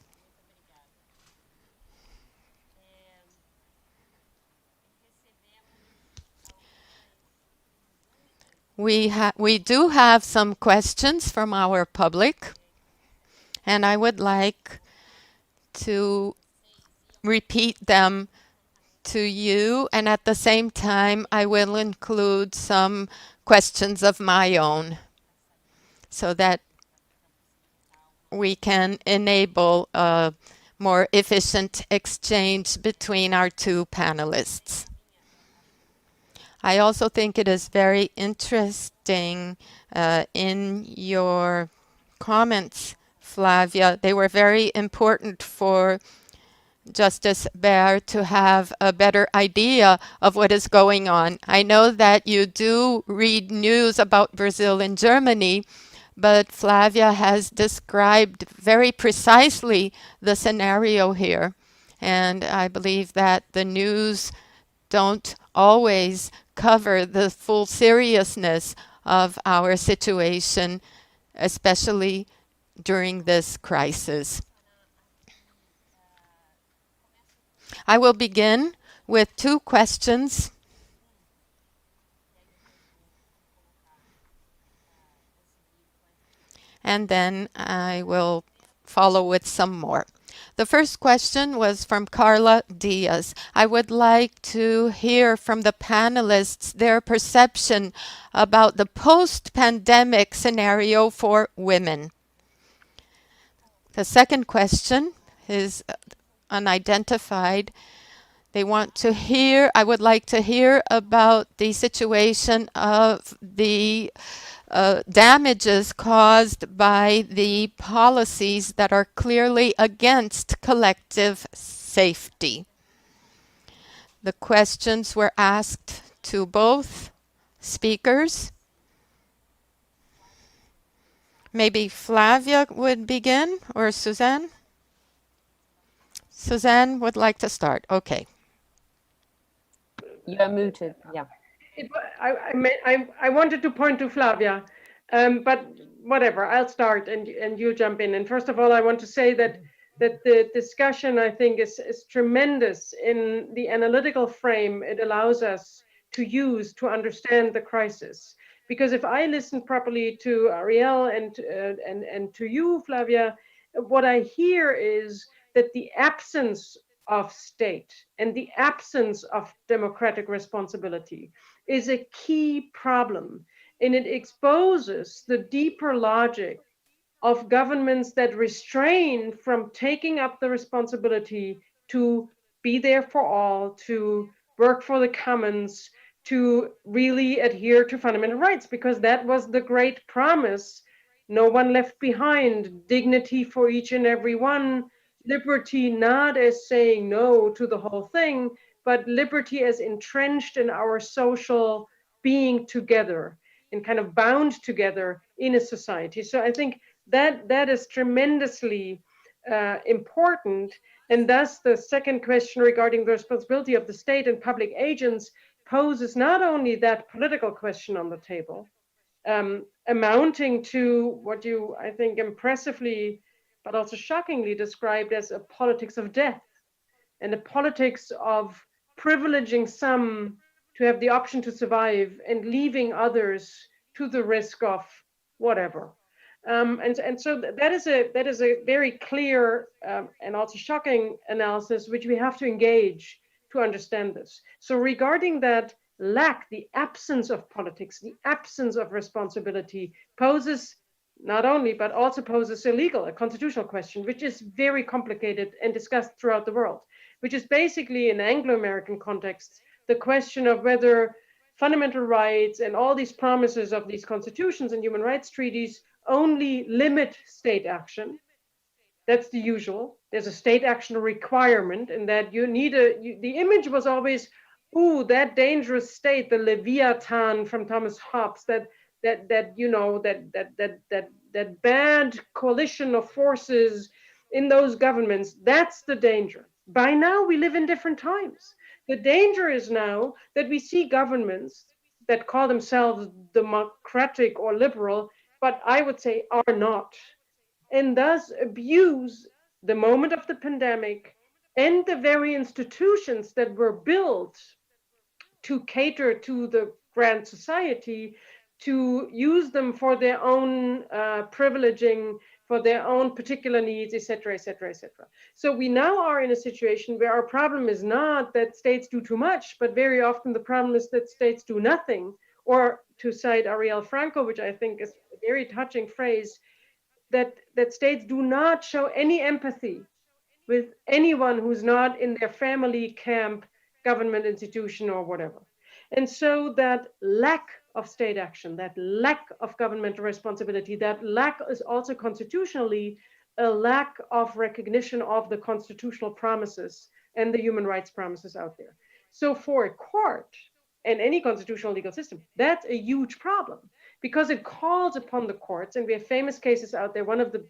We do have some questions from our public, and I would like to repeat them to you, and at the same time, I will include some questions of my own so that we can enable a more efficient exchange between our two panelists. I also think it is very interesting in your comments, Flavia. They were very important for Justice Baer to have a better idea of what is going on. I know that you do read news about Brazil and Germany, but Flavia has described very precisely the scenario here. And I believe that the news don't always cover the full seriousness of our situation, especially during this crisis. I will begin with two questions, and then I will follow with some more. The first question was from Carla Diaz. I would like to hear from the panelists their perception about the post-pandemic scenario for women. The second question is unidentified. They want to hear, I would like to hear about the situation of the damages caused by the policies that are clearly against collective safety. The questions were asked to both speakers. Maybe Flavia would begin, or Susanne? Susanne would like to start. Okay. You are muted. Yeah. I wanted to point to Flavia, but whatever, I'll start and you jump in. And first of all, I want to say that the discussion, I think, is tremendous in the analytical frame it allows us to use to understand the crisis. Because if I listen properly to Ariel and to you, Flavia, what I hear is that the absence of state and the absence of democratic responsibility is a key problem, and it exposes the deeper logic of governments that restrain from taking up the responsibility to be there for all, to work for the commons, to really adhere to fundamental rights, because that was the great promise. No one left behind, dignity for each and every one, liberty not as saying no to the whole thing, but liberty as entrenched in our social being together and kind of bound together in a society. So I think that is tremendously important. And thus the second question regarding the responsibility of the state and public agents poses not only that political question on the table, amounting to what you, I think, impressively, but also shockingly described as a politics of death and a politics of privileging some to have the option to survive and leaving others to the risk of whatever. And so that is a very clear and also shocking analysis, which we have to engage to understand this. So regarding that lack, the absence of politics, the absence of responsibility poses not only, but also poses a constitutional question, which is very complicated and discussed throughout the world, which is basically in Anglo-American contexts, the question of whether fundamental rights and all these promises of these constitutions and human rights treaties only limit state action. That's the usual. There's a state action requirement, and that you need the image was always, ooh, that dangerous state, the Leviathan from Thomas Hobbes, that bad coalition of forces in those governments. That's the danger. By now, we live in different times. The danger is now that we see governments that call themselves democratic or liberal, but I would say are not, and thus abuse the moment of the pandemic and the very institutions that were built to cater to the grand society, to use them for their own privileging, for their own particular needs, etc., etc., etc. So we now are in a situation where our problem is not that states do too much, but very often the problem is that states do nothing. Or to cite Ariel Franco, which I think is a very touching phrase, that states do not show any empathy with anyone who's not in their family, camp, government institution, or whatever. And so that lack of state action, that lack of governmental responsibility, that lack is also constitutionally a lack of recognition of the constitutional promises and the human rights promises out there. So for a court and any constitutional legal system, that's a huge problem, because it calls upon the courts, and we have famous cases out there. One of the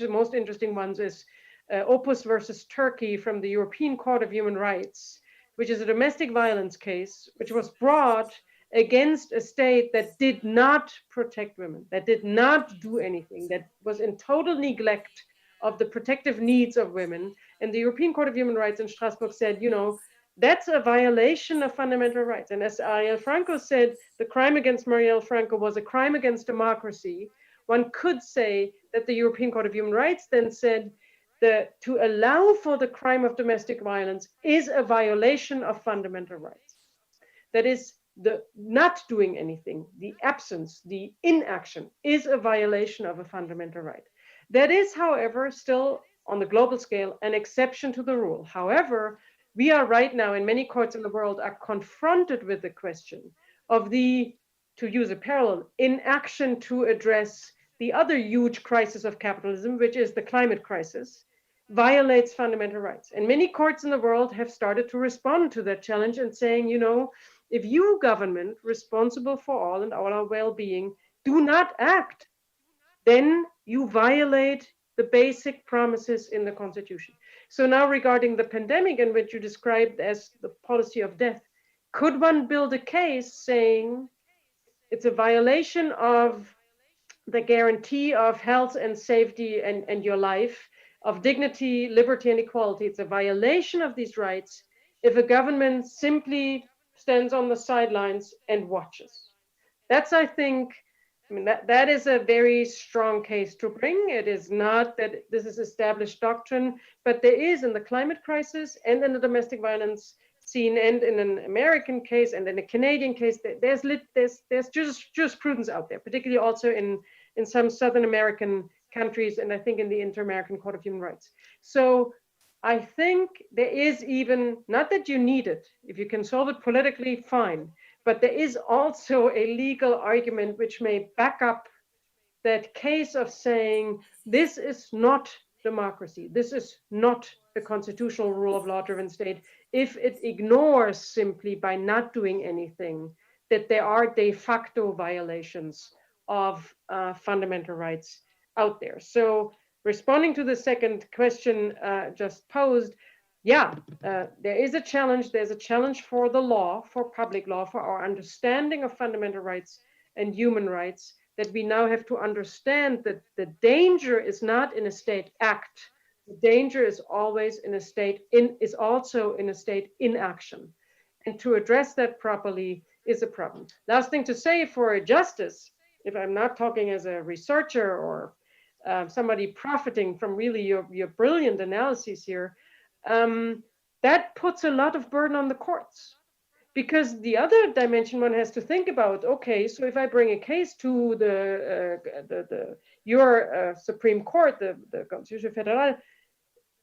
most interesting ones is Opus versus Turkey from the European Court of Human Rights, which is a domestic violence case, which was brought against a state that did not protect women, that did not do anything, that was in total neglect of the protective needs of women. And the European Court of Human Rights in Strasbourg said, you know, that's a violation of fundamental rights. And as Ariel Franco said, the crime against Marielle Franco was a crime against democracy. One could say that the European Court of Human Rights then said that to allow for the crime of domestic violence is a violation of fundamental rights. That is, the not doing anything, the absence, the inaction is a violation of a fundamental right. That is, however, still on the global scale, an exception to the rule. However, we are right now in many courts in the world are confronted with the question of the, to use a parallel, inaction to address the other huge crisis of capitalism, which is the climate crisis, violates fundamental rights. And many courts in the world have started to respond to that challenge and saying, you know, if you, government, responsible for all and all our well-being, do not act, then you violate the basic promises in the Constitution. So now regarding the pandemic, and what you described as the policy of death, could one build a case saying it's a violation of the guarantee of health and safety and your life, of dignity, liberty, and equality? It's a violation of these rights if a government simply stands on the sidelines and watches. That's, I think, I mean, that is a very strong case to bring. It is not that this is established doctrine, but there is in the climate crisis and in the domestic violence scene and in an American case and in a Canadian case, there's jurisprudence out there, particularly also in some Southern American countries, and I think in the Inter-American Court of Human Rights. So I think there is even, not that you need it, if you can solve it politically, fine, but there is also a legal argument which may back up that case of saying this is not democracy, this is not a constitutional rule of law driven state, if it ignores simply by not doing anything that there are de facto violations of fundamental rights out there. So responding to the second question just posed, yeah, there is a challenge. There's a challenge for the law, for public law, for our understanding of fundamental rights and human rights, that we now have to understand that the danger is not in a state act. The danger is always in a state is also in a state inaction. And to address that properly is a problem. Last thing to say for justice, if I'm not talking as a researcher or somebody profiting from really your brilliant analyses here, that puts a lot of burden on the courts. Because the other dimension one has to think about, okay, so if I bring a case to your Supreme Court, the Constitutional Federal,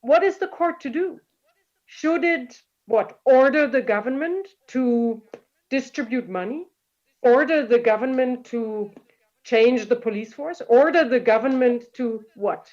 what is the court to do? Should it, order the government to distribute money? Order the government to change the police force? Order the government to what?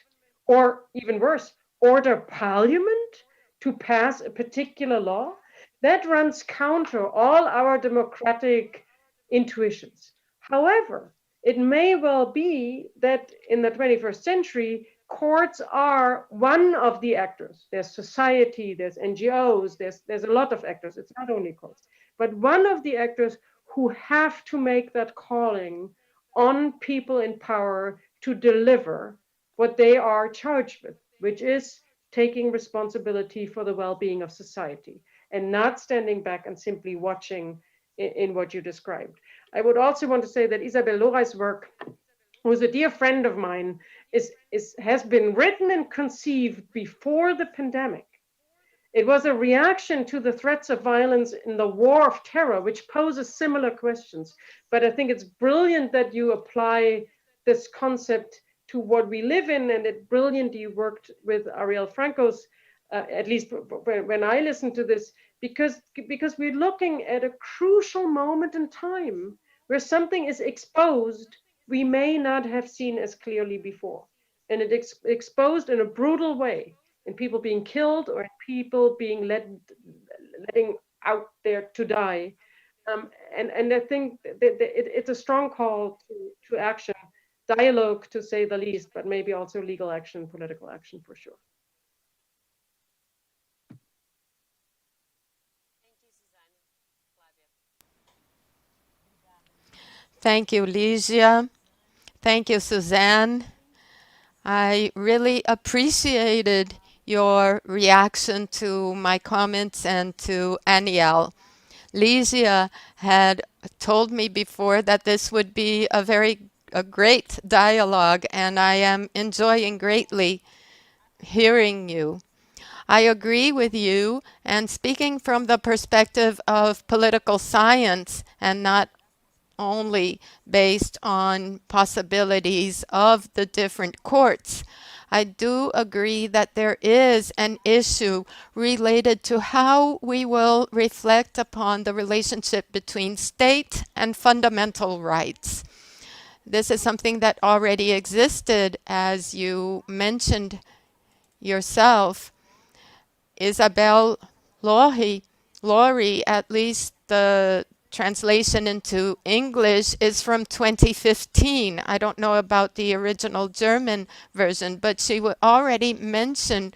Or even worse, order parliament to pass a particular law? That runs counter all our democratic intuitions. However, it may well be that in the 21st century, courts are one of the actors. There's society, there's NGOs, there's a lot of actors. It's not only courts, but one of the actors who have to make that calling on people in power to deliver what they are charged with, which is taking responsibility for the well-being of society and not standing back and simply watching in what you described. I would also want to say that Isabel Loray's work, who's a dear friend of mine, has been written and conceived before the pandemic. It was a reaction to the threats of violence in the war of terror, which poses similar questions. But I think it's brilliant that you apply this concept to what we live in, and it's brilliant you worked with Ariel Franco's, at least when I listened to this, because we're looking at a crucial moment in time where something is exposed we may not have seen as clearly before. And it's exposed in a brutal way, in people being killed or in people being letting out there to die. And I think that it's a strong call to action, dialogue to say the least, but maybe also legal action, political action for sure. Thank you, Ligia. Thank you, Susanne. I really appreciated your reaction to my comments and to Anielle. Ligia had told me before that this would be a great dialogue, and I am enjoying greatly hearing you. I agree with you, and speaking from the perspective of political science and not only based on possibilities of the different courts, I do agree that there is an issue related to how we will reflect upon the relationship between state and fundamental rights. This is something that already existed, as you mentioned yourself. Isabel Laurie, at least the translation into English is from 2015. I don't know about the original German version, but she would already mention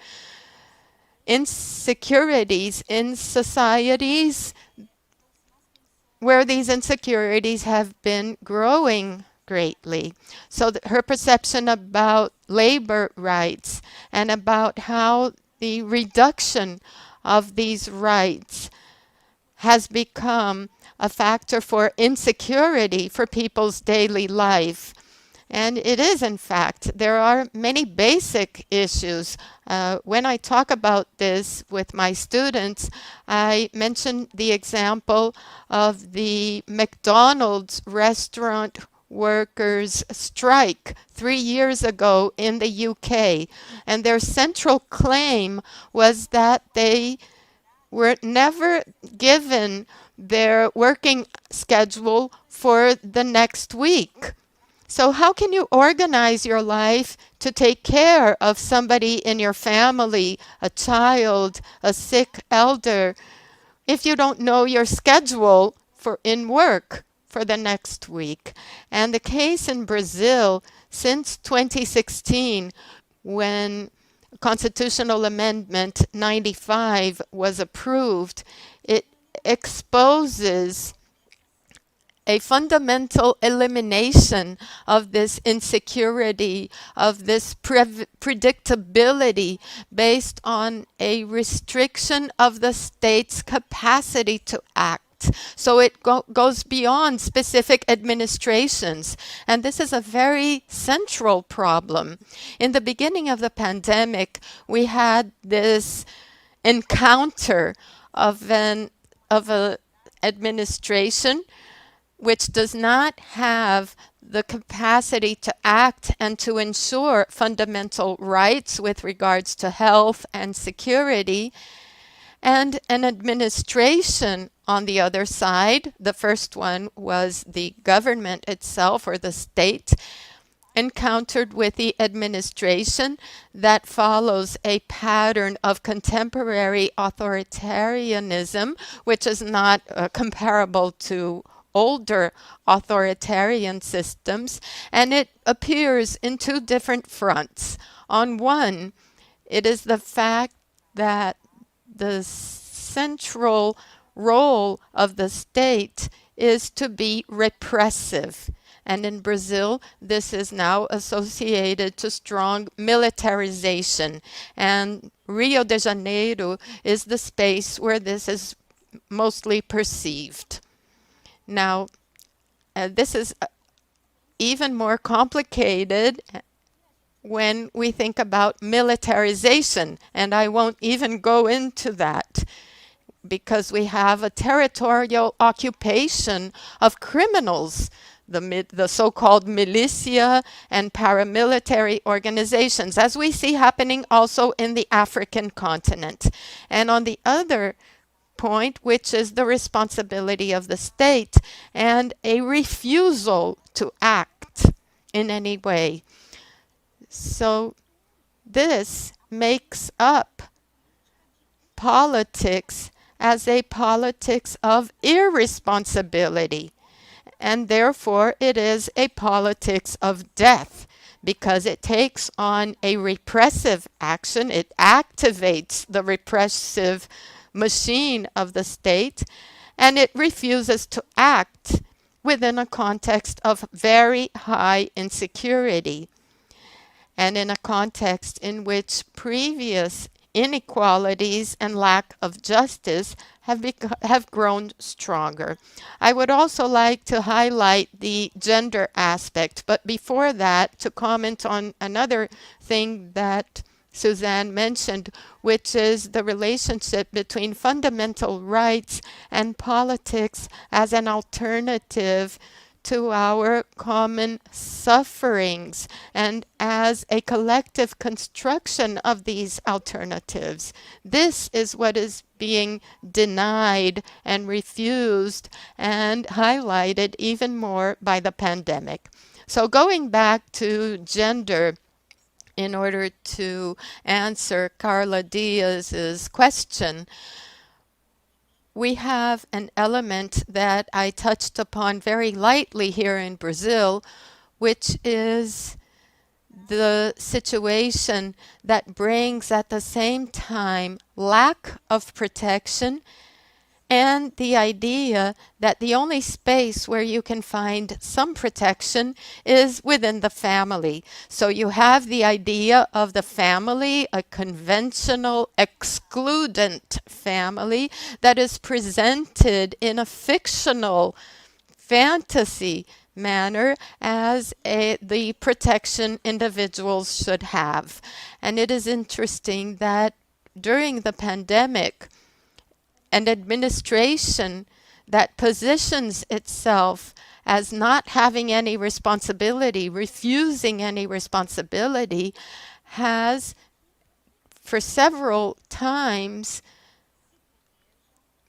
insecurities in societies where these insecurities have been growing greatly. So her perception about labor rights and about how the reduction of these rights has become a factor for insecurity for people's daily life. And it is, in fact, there are many basic issues. When I talk about this with my students, I mention the example of the McDonald's restaurant workers' strike 3 years ago in the UK. And their central claim was that they were never given their working schedule for the next week. So how can you organize your life to take care of somebody in your family, a child, a sick elder, if you don't know your schedule for in work for the next week? And the case in Brazil since 2016, when Constitutional Amendment 95 was approved, it exposes a fundamental elimination of this insecurity, of this predictability based on a restriction of the state's capacity to act. So it goes beyond specific administrations. And this is a very central problem. In the beginning of the pandemic, we had this encounter of an administration which does not have the capacity to act and to ensure fundamental rights with regards to health and security, and an administration on the other side. The first one was the government itself, or the state, encountered with the administration that follows a pattern of contemporary authoritarianism, which is not comparable to older authoritarian systems, and it appears in two different fronts. On one, it is the fact that the central role of the state is to be repressive. And in Brazil, this is now associated to strong militarization. And Rio de Janeiro is the space where this is mostly perceived. Now, this is even more complicated when we think about militarization, and I won't even go into that because we have a territorial occupation of criminals, the so-called militia and paramilitary organizations, as we see happening also in the African continent. And on the other point, which is the responsibility of the state and a refusal to act in any way. So this makes up politics as a politics of irresponsibility, and therefore it is a politics of death, because it takes on a repressive action. It activates the repressive machine of the state, and it refuses to act within a context of very high insecurity and in a context in which previous inequalities and lack of justice have grown stronger. I would also like to highlight the gender aspect, but before that, to comment on another thing that Susanne mentioned, which is the relationship between fundamental rights and politics as an alternative to our common sufferings and as a collective construction of these alternatives. This is what is being denied and refused and highlighted even more by the pandemic. So going back to gender, in order to answer Carla Diaz's question, we have an element that I touched upon very lightly here in Brazil, which is the situation that brings at the same time lack of protection and the idea that the only space where you can find some protection is within the family. So you have the idea of the family, a conventional excludent family that is presented in a fictional fantasy manner as the protection individuals should have. And it is interesting that during the pandemic, an administration that positions itself as not having any responsibility, refusing any responsibility, has for several times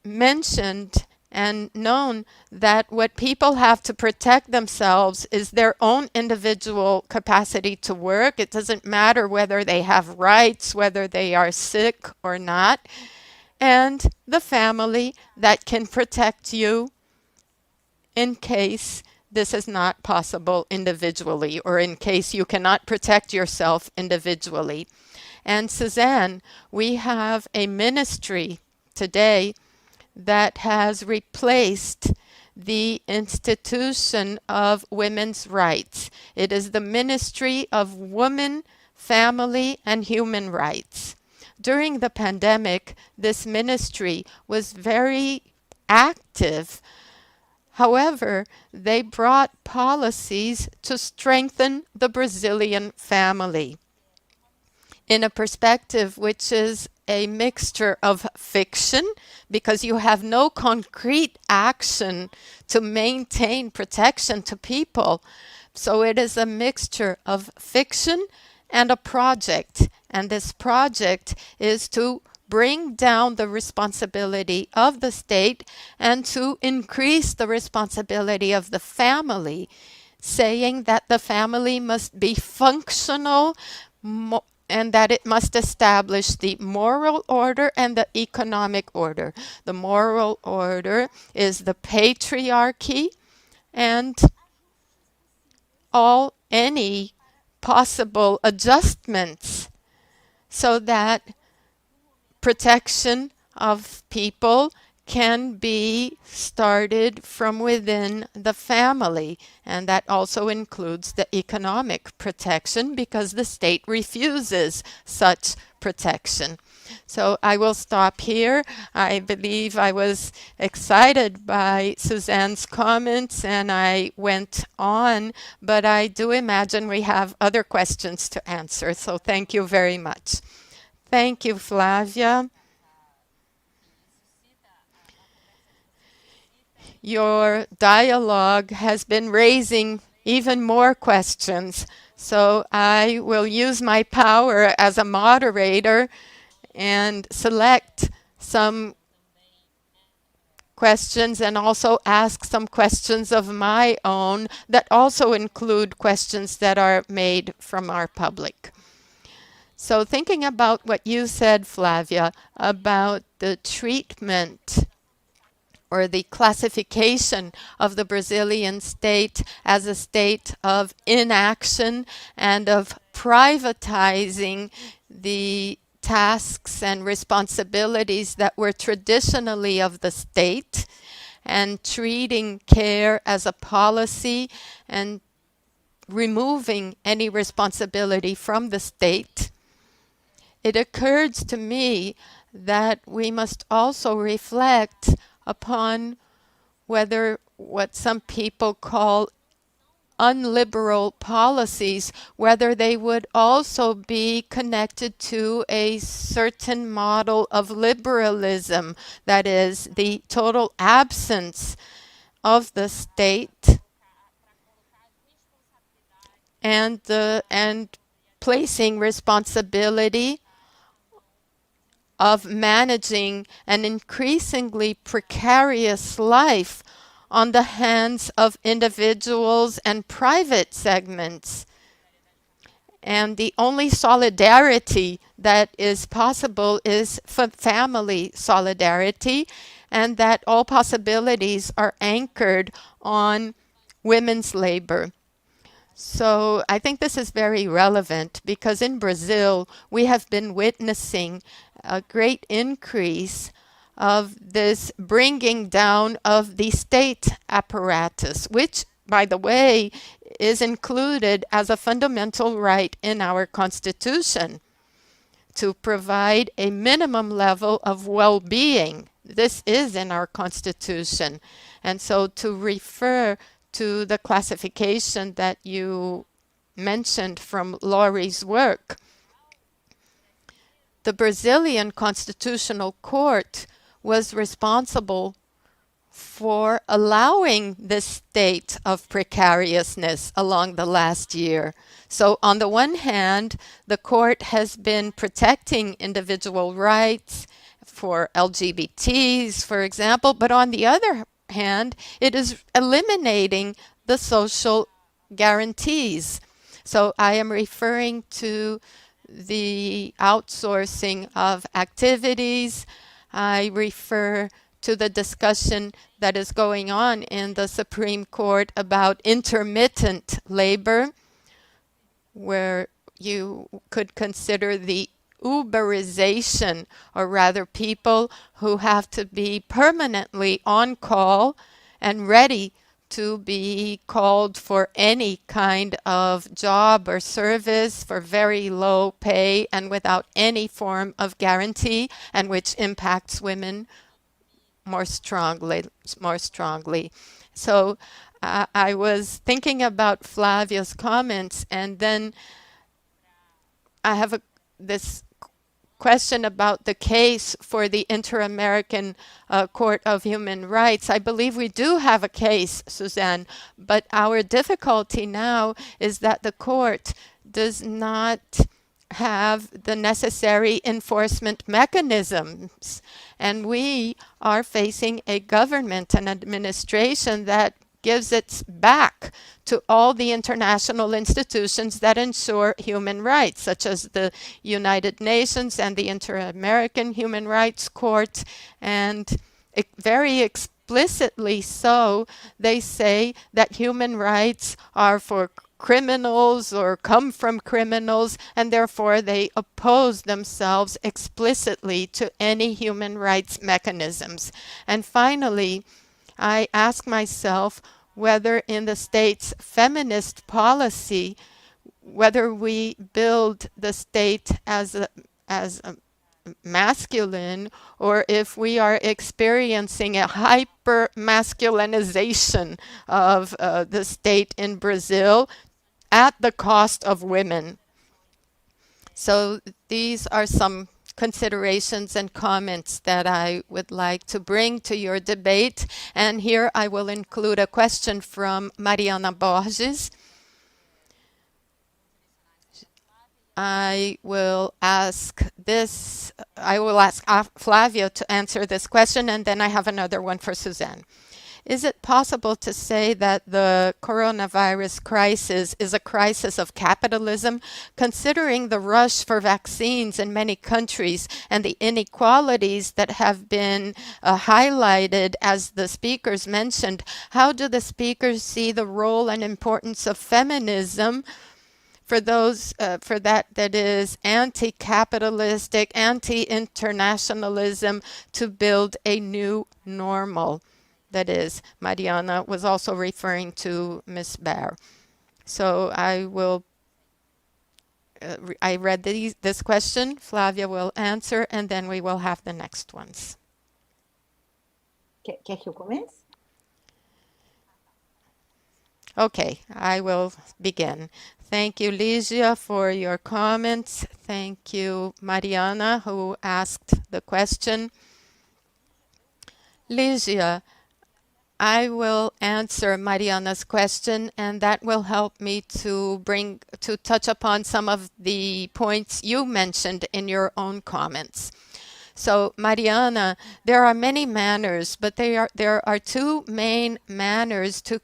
mentioned and known that what people have to protect themselves is their own individual capacity to work. It doesn't matter whether they have rights, whether they are sick or not, and the family that can protect you in case this is not possible individually or in case you cannot protect yourself individually. And Susanne, we have a ministry today that has replaced the institution of women's rights. It is the Ministry of Women, Family, and Human Rights. During the pandemic, this ministry was very active. However, they brought policies to strengthen the Brazilian family in a perspective which is a mixture of fiction, because you have no concrete action to maintain protection to people. So it is a mixture of fiction and a project. And this project is to bring down the responsibility of the state and to increase the responsibility of the family, saying that the family must be functional and that it must establish the moral order and the economic order. The moral order is the patriarchy and any possible adjustments so that protection of people can be started from within the family. And that also includes the economic protection because the state refuses such protection. So I will stop here. I believe I was excited by Suzanne's comments and I went on, but I do imagine we have other questions to answer. So thank you very much. Thank you, Flávia. Your dialogue has been raising even more questions. So I will use my power as a moderator and select some questions and also ask some questions of my own that also include questions that are made from our public. So thinking about what you said, Flávia, about the treatment or the classification of the Brazilian state as a state of inaction and of privatizing the tasks and responsibilities that were traditionally of the state, and treating care as a policy and removing any responsibility from the state, it occurs to me that we must also reflect upon whether what some people call unliberal policies, whether they would also be connected to a certain model of liberalism, that is, the total absence of the state and placing responsibility of managing an increasingly precarious life on the hands of individuals and private segments. And the only solidarity that is possible is family solidarity, and that all possibilities are anchored on women's labor. So I think this is very relevant because in Brazil, we have been witnessing a great increase of this bringing down of the state apparatus, which, by the way, is included as a fundamental right in our Constitution to provide a minimum level of well-being. This is in our Constitution. And so to refer to the classification that you mentioned from Laurie's work, the Brazilian Constitutional Court was responsible for allowing this state of precariousness along the last year. So on the one hand, the court has been protecting individual rights for LGBTs, for example, but on the other hand, it is eliminating the social guarantees. So I am referring to the outsourcing of activities. I refer to the discussion that is going on in the Supreme Court about intermittent labor, where you could consider the Uberization, or rather people who have to be permanently on call and ready to be called for any kind of job or service for very low pay and without any form of guarantee, and which impacts women more strongly. So I was thinking about Flavia's comments, and then I have this question about the case for the Inter-American Court of Human Rights. I believe we do have a case, Susanne, but our difficulty now is that the court does not have the necessary enforcement mechanisms. And we are facing a government and administration that gives its back to all the international institutions that ensure human rights, such as the United Nations and the Inter-American Human Rights Court. And very explicitly so, they say that human rights are for criminals or come from criminals, and therefore they oppose themselves explicitly to any human rights mechanisms. And finally, I ask myself whether in the state's feminist policy, whether we build the state as a masculine, or if we are experiencing a hyper masculinization of the state in Brazil at the cost of women. So these are some considerations and comments that I would like to bring to your debate. And here I will include a question from Mariana Borges. I will ask Flavia to answer this question, and then I have another one for Susanne. Is it possible to say that the coronavirus crisis is a crisis of capitalism, considering the rush for vaccines in many countries and the inequalities that have been highlighted, as the speakers mentioned? How do the speakers see the role and importance of feminism for those that is anti-capitalistic, anti-internationalism, to build a new normal? that is, Mariana was also referring to Miss Baer. So I read this question, Flávia will answer, and then we will have the next ones. Quer que eu comece? Okay, I will begin. Thank you, Ligia, for your comments. Thank you, Mariana, who asked the question. Ligia, I will answer Mariana's question, and that will help me to touch upon some of the points you mentioned in your own comments. So, Mariana, there are many manners, but there are two main manners to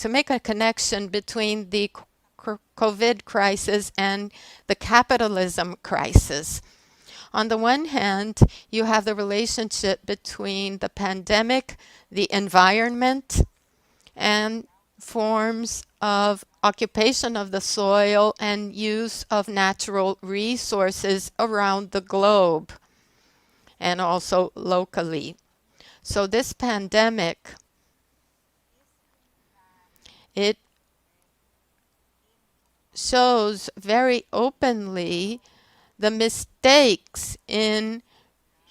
make a connection between the COVID crisis and the capitalism crisis. On the one hand, you have the relationship between the pandemic, the environment, and forms of occupation of the soil and use of natural resources around the globe and also locally. So this pandemic, it shows very openly the mistakes in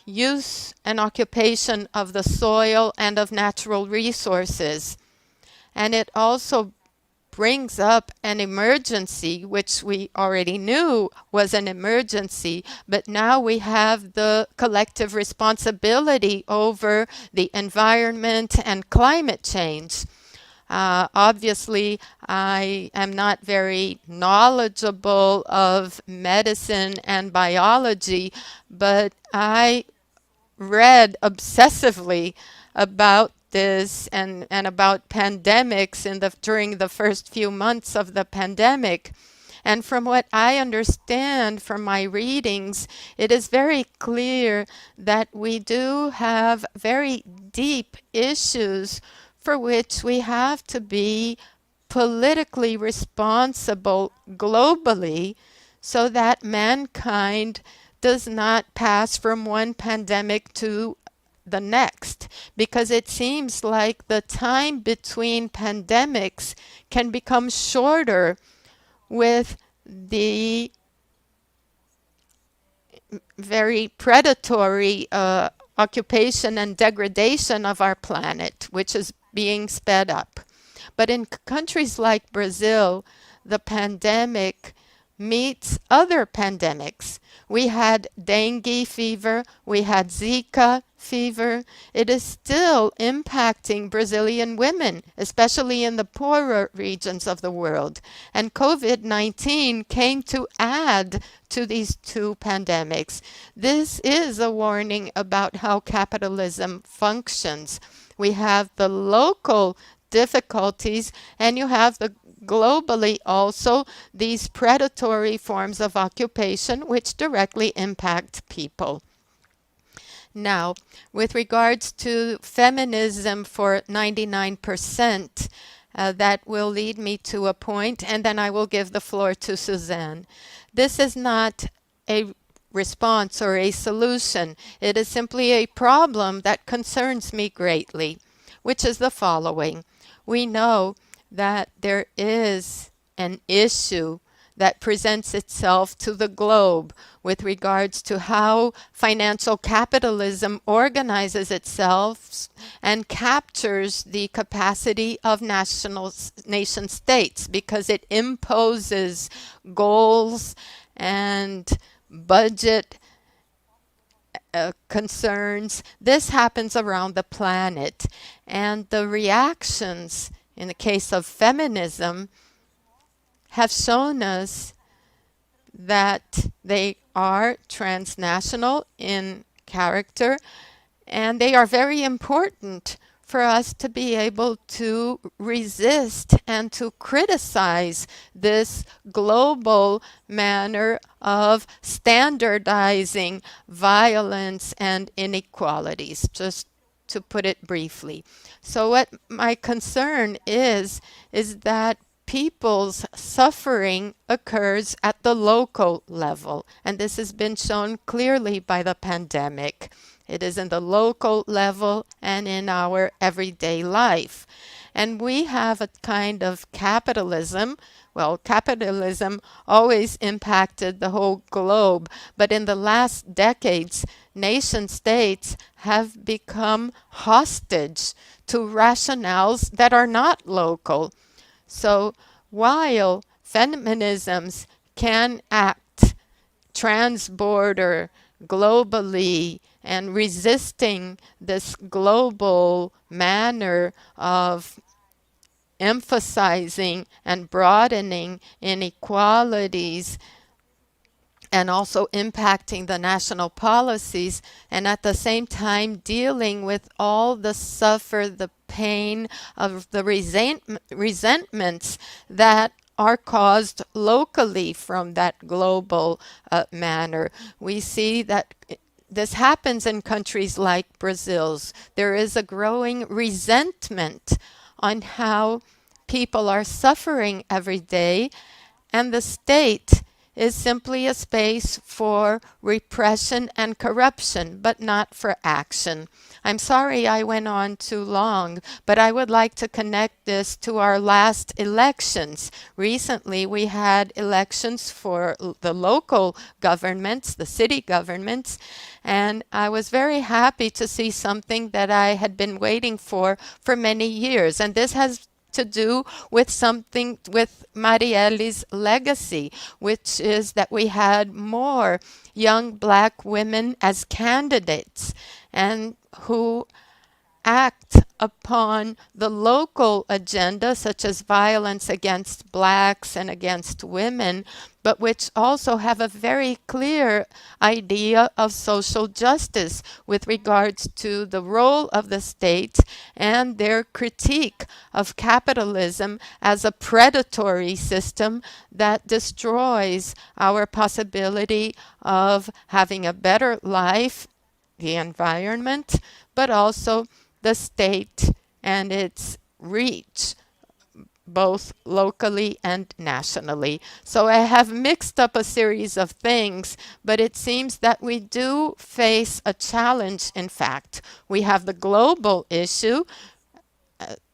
use and occupation of the soil and of natural resources. And it also brings up an emergency, which we already knew was an emergency, but now we have the collective responsibility over the environment and climate change. Obviously, I am not very knowledgeable of medicine and biology, but I read obsessively about this and about pandemics during the first few months of the pandemic. And from what I understand from my readings, it is very clear that we do have very deep issues for which we have to be politically responsible globally so that mankind does not pass from one pandemic to the next, because it seems like the time between pandemics can become shorter with the very predatory occupation and degradation of our planet, which is being sped up. But in countries like Brazil, the pandemic meets other pandemics. We had dengue fever, we had Zika fever. It is still impacting Brazilian women, especially in the poorer regions of the world. And COVID-19 came to add to these two pandemics. This is a warning about how capitalism functions. We have the local difficulties, and you have globally also these predatory forms of occupation which directly impact people. Now, with regards to feminism for 99%, that will lead me to a point, and then I will give the floor to Susanne. This is not a response or a solution. It is simply a problem that concerns me greatly, which is the following. We know that there is an issue that presents itself to the globe with regards to how financial capitalism organizes itself and captures the capacity of nation states, because it imposes goals and budget concerns. This happens around the planet, and the reactions in the case of feminism have shown us that they are transnational in character, and they are very important for us to be able to resist and to criticize this global manner of standardizing violence and inequalities, just to put it briefly. So what my concern is that people's suffering occurs at the local level, and this has been shown clearly by the pandemic. It is in the local level and in our everyday life. And we have a kind of capitalism. Well, capitalism always impacted the whole globe, but in the last decades, nation states have become hostage to rationales that are not local. So while feminisms can act transborder globally and resisting this global manner of emphasizing and broadening inequalities and also impacting the national policies, and at the same time dealing with all the suffer, the pain of the resentments that are caused locally from that global manner. We see that this happens in countries like Brazil's. There is a growing resentment on how people are suffering every day, and the state is simply a space for repression and corruption, but not for action. I'm sorry I went on too long, but I would like to connect this to our last elections. Recently, we had elections for the local governments, the city governments, and I was very happy to see something that I had been waiting for many years. And this has to do with something with Marielli's legacy, which is that we had more young black women as candidates and who act upon the local agenda, such as violence against blacks and against women, but which also have a very clear idea of social justice with regards to the role of the state and their critique of capitalism as a predatory system that destroys our possibility of having a better life, the environment, but also the state and its reach, both locally and nationally. So I have mixed up a series of things, but it seems that we do face a challenge, in fact. We have the global issue,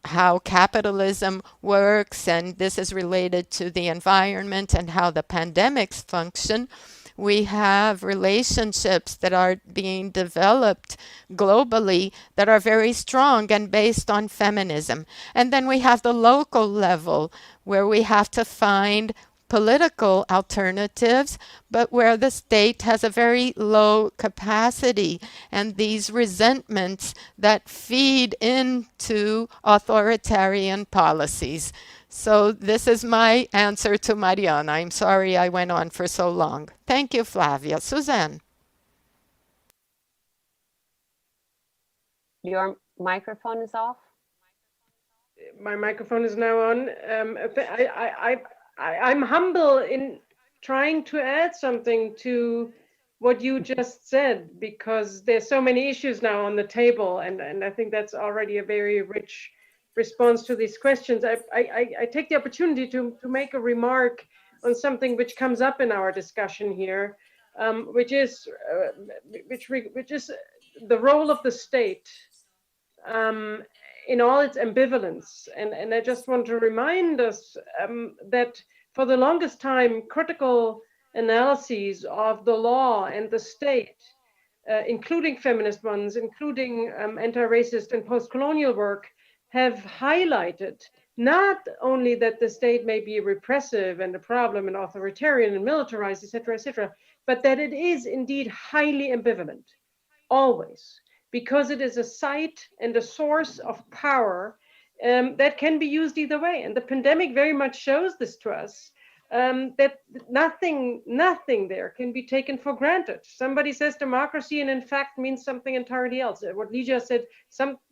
how capitalism works, and this is related to the environment and how the pandemics function. We have relationships that are being developed globally that are very strong and based on feminism. And then we have the local level where we have to find political alternatives, but where the state has a very low capacity, and these resentments that feed into authoritarian policies. So this is my answer to Mariana. I'm sorry I went on for so long. Thank you, Flávia. Susanne. Your microphone is off. My microphone is now on. I'm humble in trying to add something to what you just said, because there's so many issues now on the table, and I think that's already a very rich response to these questions. I take the opportunity to make a remark on something which comes up in our discussion here, which is the role of the state in all its ambivalence. And I just want to remind us that for the longest time, critical analyses of the law and the state, including feminist ones, including anti-racist and post-colonial work, have highlighted not only that the state may be repressive and a problem and authoritarian and militarized, etc., but that it is indeed highly ambivalent, always, because it is a site and a source of power that can be used either way. And the pandemic very much shows this to us, that nothing there can be taken for granted. Somebody says democracy and in fact means something entirely else. What Ligia said,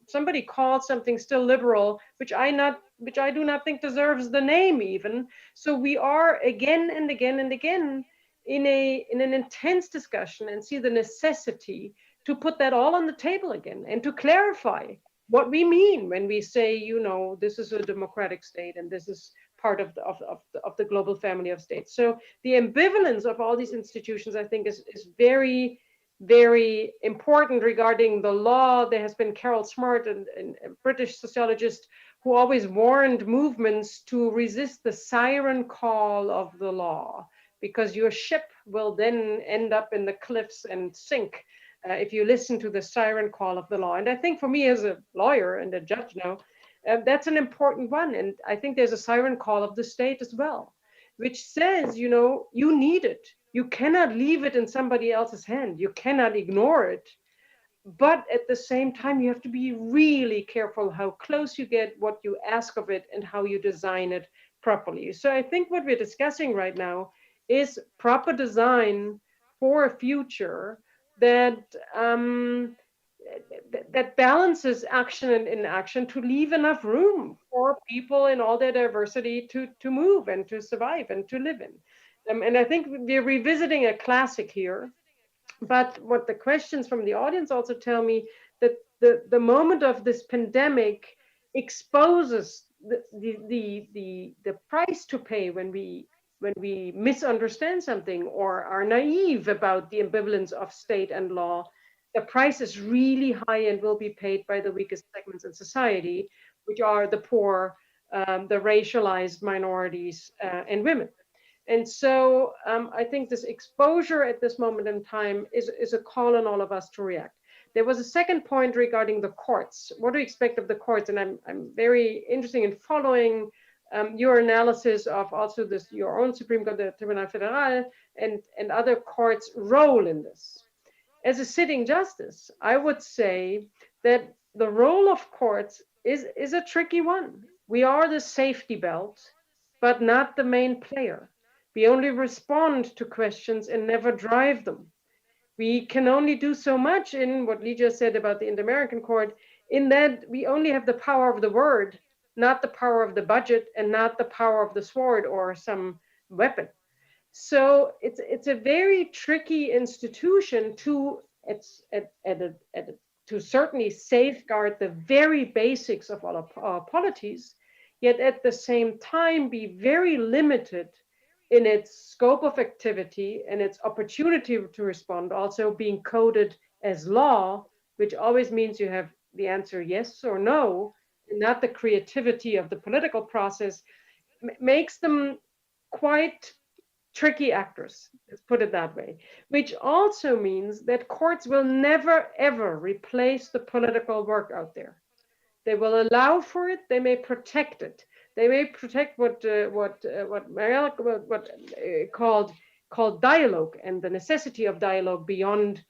somebody called something still liberal, which I do not think deserves the name even. So we are again and again and again in an intense discussion and see the necessity to put that all on the table again and to clarify what we mean when we say, this is a democratic state and this is part of the global family of states. So the ambivalence of all these institutions, I think, is very very important regarding the law. There has been Carol Smart, and a British sociologist, who always warned movements to resist the siren call of the law, because your ship will then end up in the cliffs and sink if you listen to the siren call of the law. And I think for me as a lawyer and a judge now, that's an important one. And I think there's a siren call of the state as well, which says, you need it. You cannot leave it in somebody else's hand. You cannot ignore it. But at the same time, you have to be really careful how close you get, what you ask of it, and how you design it properly. So I think what we're discussing right now is proper design for a future that that balances action and inaction to leave enough room for people in all their diversity to move and to survive and to live in. And I think we're revisiting a classic here. But what the questions from the audience also tell me, that the moment of this pandemic exposes the price to pay when we misunderstand something or are naive about the ambivalence of state and law. The price is really high and will be paid by the weakest segments in society, which are the poor, the racialized minorities, and women. And so I think this exposure at this moment in time is a call on all of us to react. There was a second point regarding the courts. What do you expect of the courts? And I'm very interested in following your analysis of also your own Supreme Court, the Tribunal Federal, and other courts' role in this. As a sitting justice, I would say that the role of courts is a tricky one. We are the safety belt, but not the main player. We only respond to questions and never drive them. We can only do so much in what Lydia said about the Inter-American Court, in that we only have the power of the word, not the power of the budget, and not the power of the sword or some weapon. So it's a very tricky institution to certainly safeguard the very basics of all our polities, yet at the same time be very limited in its scope of activity and its opportunity to respond, also being coded as law, which always means you have the answer yes or no, and not the creativity of the political process, makes them quite tricky actors, let's put it that way, which also means that courts will never, ever replace the political work out there. They will allow for it, they may protect it. They may protect what Marielle called dialogue, and the necessity of dialogue beyond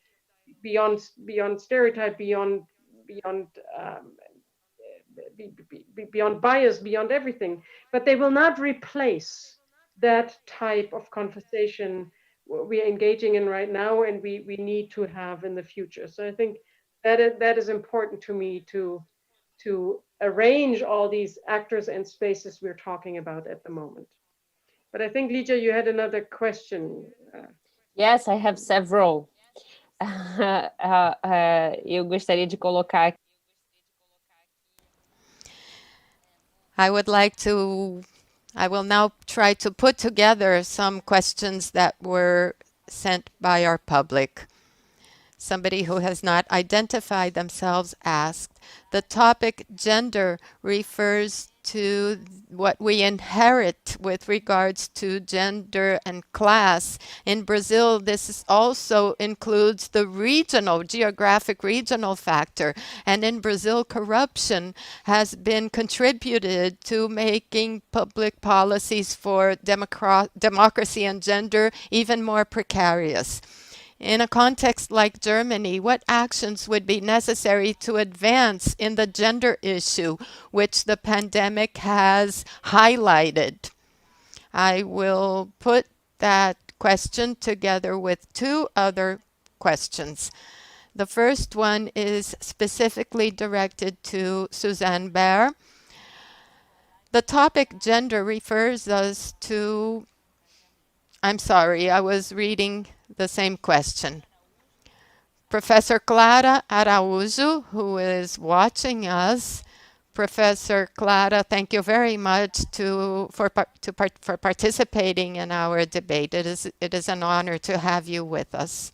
stereotype, beyond bias, beyond everything. But they will not replace that type of conversation we are engaging in right now, and we need to have in the future. So I think that is important to me to arrange all these actors and spaces we're talking about at the moment. But I think, Lydia, you had another question. Yes, I have several. Eu gostaria de colocar. I will now try to put together some questions that were sent by our public. Somebody who has not identified themselves asked, the topic gender refers to what we inherit with regards to gender and class. In Brazil, this also includes the geographic regional factor. And in Brazil, corruption has been contributed to making public policies for democracy and gender even more precarious. In a context like Germany, what actions would be necessary to advance in the gender issue, which the pandemic has highlighted? I will put that question together with two other questions. The first one is specifically directed to Susanne Baer. The topic gender refers us to, I'm sorry, I was reading the same question. Professor Clara Araújo, who is watching us. Professor Clara, thank you very much for participating in our debate. It is an honor to have you with us.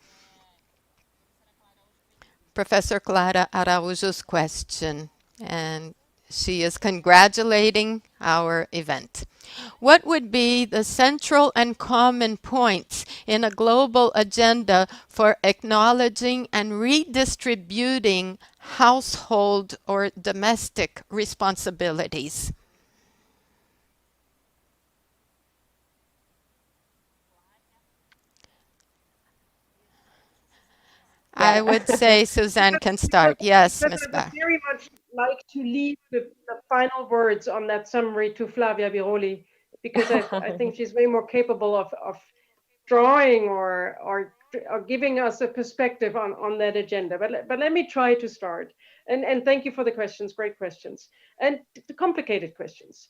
Professor Clara Araújo's question, and she is congratulating our event. What would be the central and common points in a global agenda for acknowledging and redistributing household or domestic responsibilities? I would say Susanne can start. Yes, Because Ms. I would Baer. very much like to leave the final words on that summary to Flavia Biroli, because I think she's way more capable of drawing or giving us a perspective on that agenda. But let me try to start. And thank you for the questions, great questions, and the complicated questions.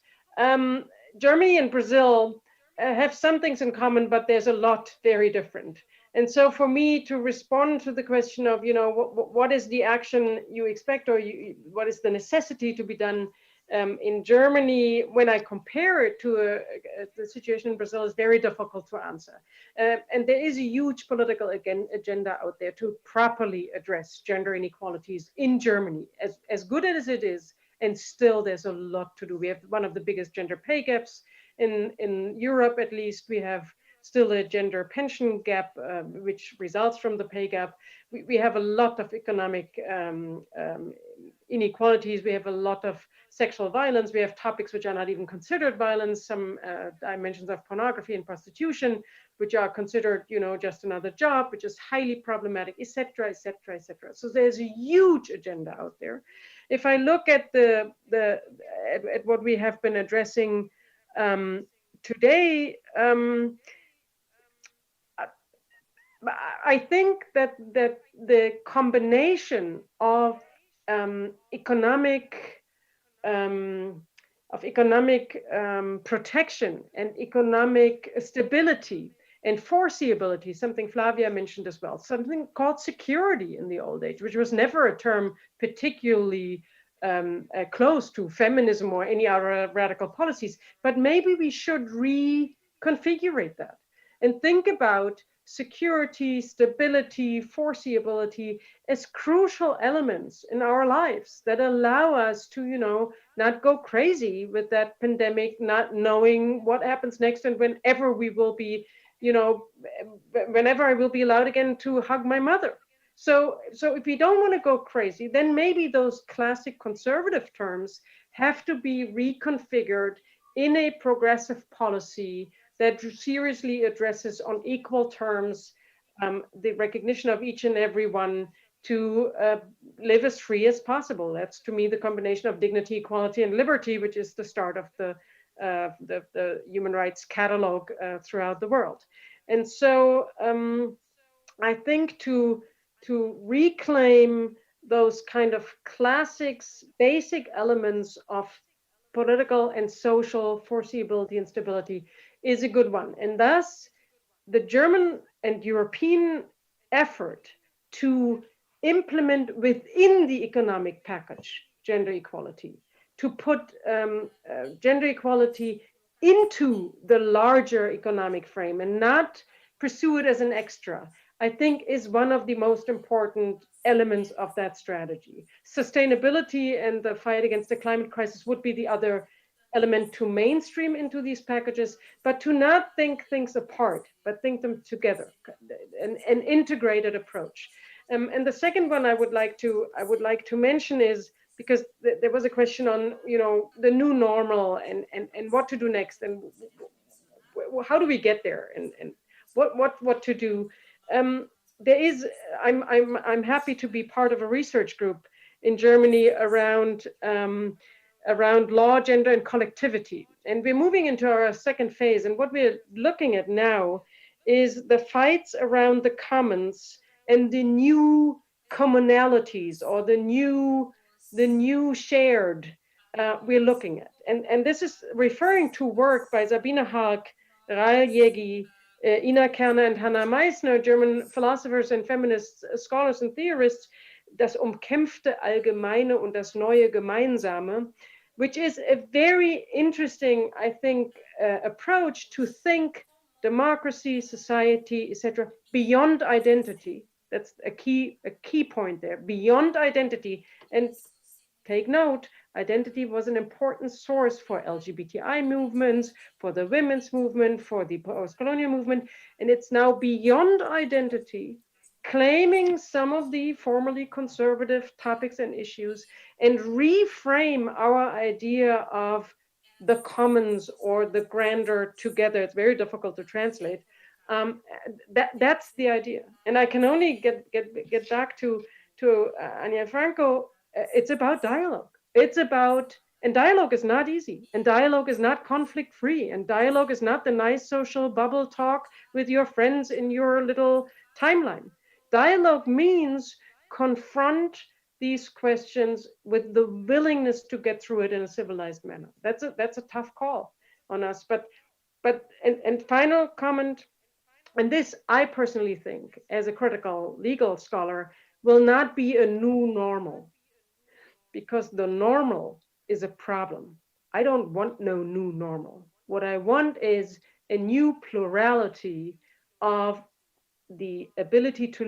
Germany and Brazil have some things in common, but there's a lot very different. And so for me to respond to the question of, what is the action you expect, or what is the necessity to be done in Germany, when I compare it to the situation in Brazil, is very difficult to answer. And there is a huge political agenda out there to properly address gender inequalities in Germany, as good as it is. And still there's a lot to do. We have one of the biggest gender pay gaps in Europe, at least. We have still a gender pension gap, which results from the pay gap. We have a lot of economic inequalities. We have a lot of sexual violence. We have topics which are not even considered violence, some dimensions of pornography and prostitution, which are considered, just another job, which is highly problematic, etc., etc., etc. So there's a huge agenda out there. If I look at at what we have been addressing today, I think that the combination of economic protection and economic stability and foreseeability, something Flavia mentioned as well, something called security in the old age, which was never a term particularly close to feminism or any other radical policies, but maybe we should reconfigure that and think about security, stability, foreseeability as crucial elements in our lives that allow us to, not go crazy with that pandemic, not knowing what happens next, and whenever we will be, whenever I will be allowed again to hug my mother. So if we don't want to go crazy, then maybe those classic conservative terms have to be reconfigured in a progressive policy that seriously addresses on equal terms the recognition of each and every one to live as free as possible. That's, to me, the combination of dignity, equality, and liberty, which is the start of the human rights catalog throughout the world. And so I think to reclaim those kind of classics, basic elements of political and social foreseeability and stability is a good one. And thus, the German and European effort to implement within the economic package gender equality, to put gender equality into the larger economic frame and not pursue it as an extra, I think is one of the most important elements of that strategy. Sustainability and the fight against the climate crisis would be the other element to mainstream into these packages, but to not think things apart, but think them together, an integrated approach. And the second one I would like to mention is, because there was a question on, the new normal and what to do next, and how do we get there, and what to do. There is, I'm happy to be part of a research group in Germany around law, gender, and collectivity. And we're moving into our second phase. And what we're looking at now is the fights around the commons and the new commonalities, or the new shared we're looking at. And this is referring to work by Sabine Haag, Rael Jägi, Ina Kerner, and Hannah Meissner, German philosophers and feminist scholars and theorists, das umkämpfte Allgemeine und das neue Gemeinsame, which is a very interesting, I think, approach to think democracy, society, etc., beyond identity, That's a key point there. Beyond identity, and take note, identity was an important source for LGBTI movements, for the women's movement, for the post-colonial movement, and it's now beyond identity, claiming some of the formerly conservative topics and issues and reframe our idea of the commons or the grander together. It's very difficult to translate. That's the idea. And I can only get back to Ania and Franco. It's about dialogue. It's about, and dialogue is not easy, and dialogue is not conflict free, and dialogue is not the nice social bubble talk with your friends in your little timeline. Dialogue means confront these questions with the willingness to get through it in a civilized manner. That's a tough call on us. And final comment, and this I personally think, as a critical legal scholar, will not be a new normal, because the normal is a problem. I don't want no new normal. What I want is a new plurality of the ability to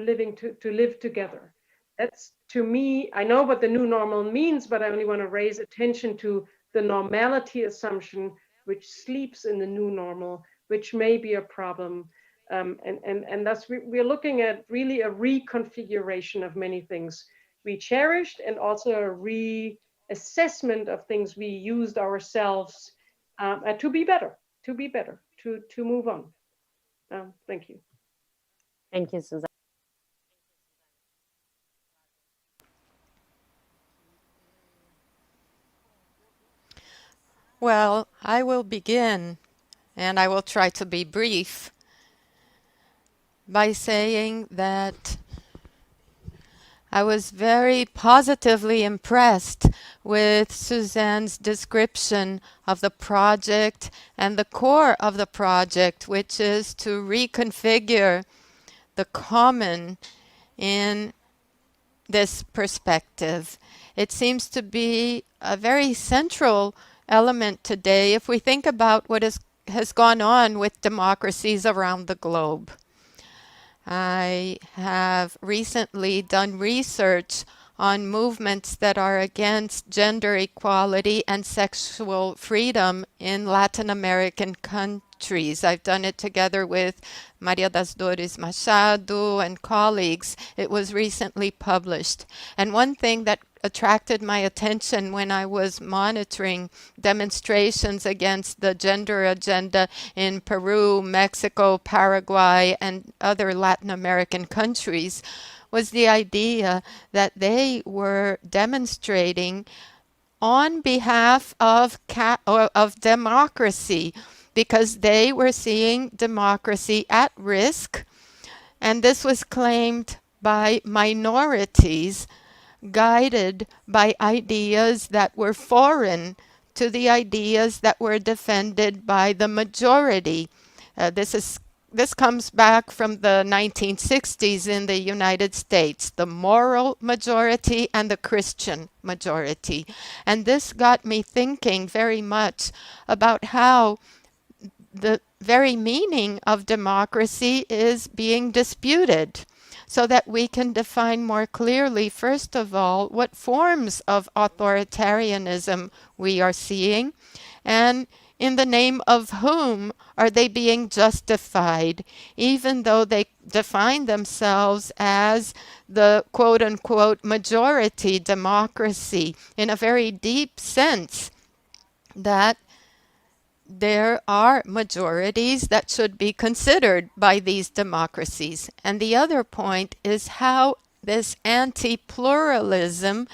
live together. That's, to me, I know what the new normal means, but I only want to raise attention to the normality assumption which sleeps in the new normal, which may be a problem. And thus we're looking at really a reconfiguration of many things we cherished, and also a reassessment of things we used ourselves to be better, to move on. Thank you. Thank you, Susanne. Well, I will begin, and I will try to be brief, by saying that I was very positively impressed with Suzanne's description of the project and the core of the project, which is to reconfigure the common in this perspective. It seems to be a very central element today if we think about what has gone on with democracies around the globe. I have recently done research on movements that are against gender equality and sexual freedom in Latin American countries. I've done it together with Maria das Dores Machado and colleagues. It was recently published. And one thing that attracted my attention when I was monitoring demonstrations against the gender agenda in Peru, Mexico, Paraguay, and other Latin American countries was the idea that they were demonstrating on behalf of democracy, because they were seeing democracy at risk, and this was claimed by minorities guided by ideas that were foreign to the ideas that were defended by the majority. This comes back from the 1960s in the United States, the moral majority and the Christian majority. And this got me thinking very much about how the very meaning of democracy is being disputed, so that we can define more clearly, first of all, what forms of authoritarianism we are seeing, and in the name of whom are they being justified, even though they define themselves as the quote-unquote majority democracy, in a very deep sense that there are majorities that should be considered by these democracies. And the other point is how this anti-pluralism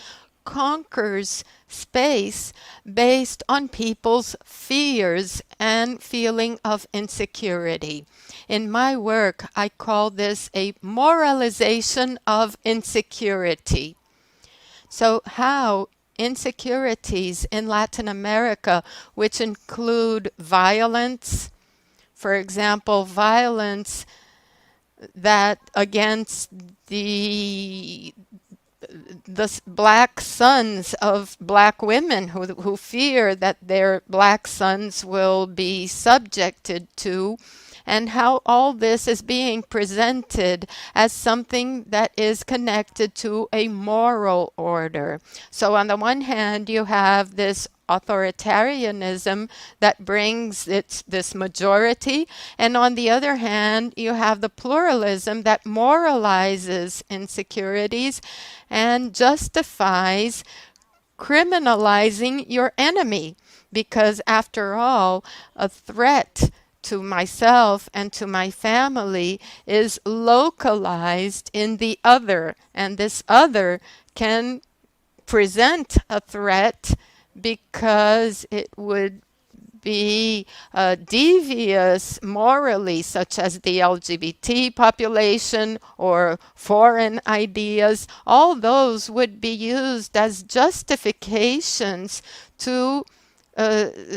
conquers space based on people's fears and feeling of insecurity. In my work, I call this a moralization of insecurity. So how insecurities in Latin America, which include violence, for example, violence that against the black sons of black women who fear that their black sons will be subjected to, and how all this is being presented as something that is connected to a moral order. So on the one hand, you have this authoritarianism that brings this majority, and on the other hand, you have the pluralism that moralizes insecurities and justifies criminalizing your enemy, because after all, a threat to myself and to my family is localized in the other, and this other can present a threat because it would be devious morally, such as the LGBT population or foreign ideas. All those would be used as justifications to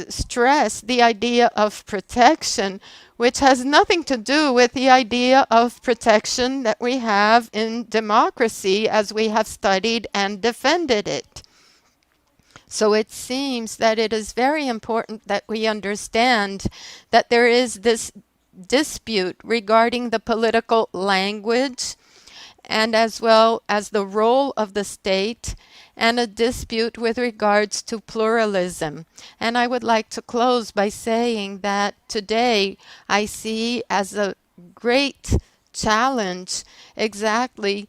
stress the idea of protection, which has nothing to do with the idea of protection that we have in democracy as we have studied and defended it. So it seems that it is very important that we understand that there is this dispute regarding the political language and as well as the role of the state, and a dispute with regards to pluralism. And I would like to close by saying that today I see as a great challenge exactly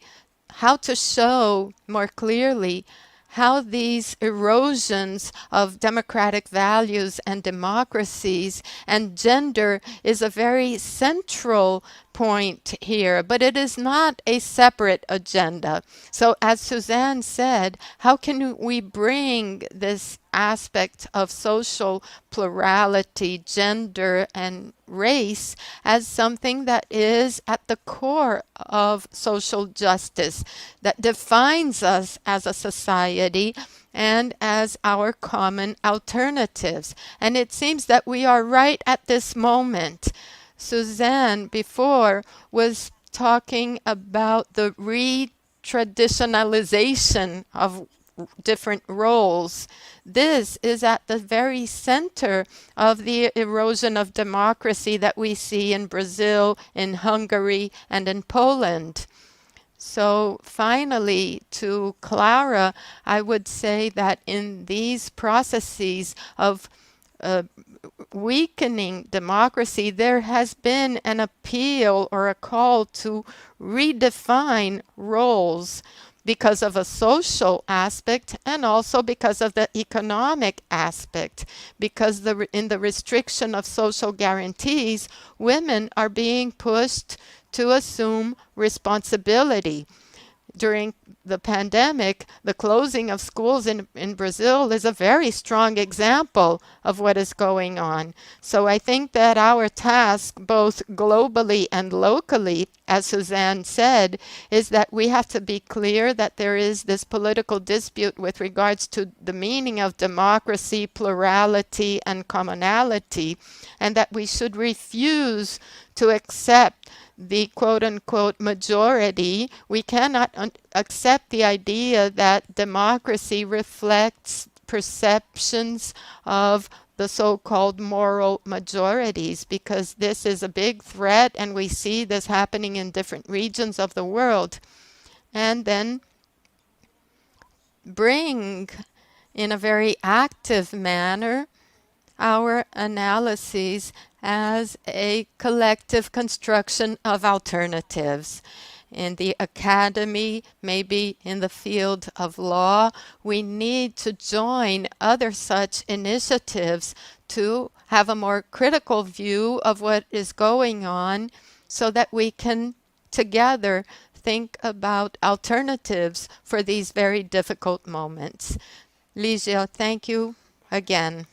how to show more clearly how these erosions of democratic values and democracies and gender is a very central point here, but it is not a separate agenda. So as Susanne said, how can we bring this aspect of social plurality, gender, and race as something that is at the core of social justice, that defines us as a society and as our common alternatives? And it seems that we are right at this moment. Susanne before was talking about the re-traditionalization of different roles. This is at the very center of the erosion of democracy that we see in Brazil, in Hungary, and in Poland. So finally, to Clara, I would say that in these processes of weakening democracy, there has been an appeal or a call to redefine roles because of a social aspect and also because of the economic aspect. Because in the restriction of social guarantees, women are being pushed to assume responsibility. During the pandemic, the closing of schools in Brazil is a very strong example of what is going on. So I think that our task, both globally and locally, as Susanne said, is that we have to be clear that there is this political dispute with regards to the meaning of democracy, plurality, and commonality, and that we should refuse to accept the quote-unquote majority. We cannot accept the idea that democracy reflects perceptions of the so-called moral majorities, because this is a big threat and we see this happening in different regions of the world. And then bring in a very active manner our analyses as a collective construction of alternatives. In the academy, maybe in the field of law, we need to join other such initiatives to have a more critical view of what is going on so that we can together think about alternatives for these very difficult moments. Ligia, thank you again.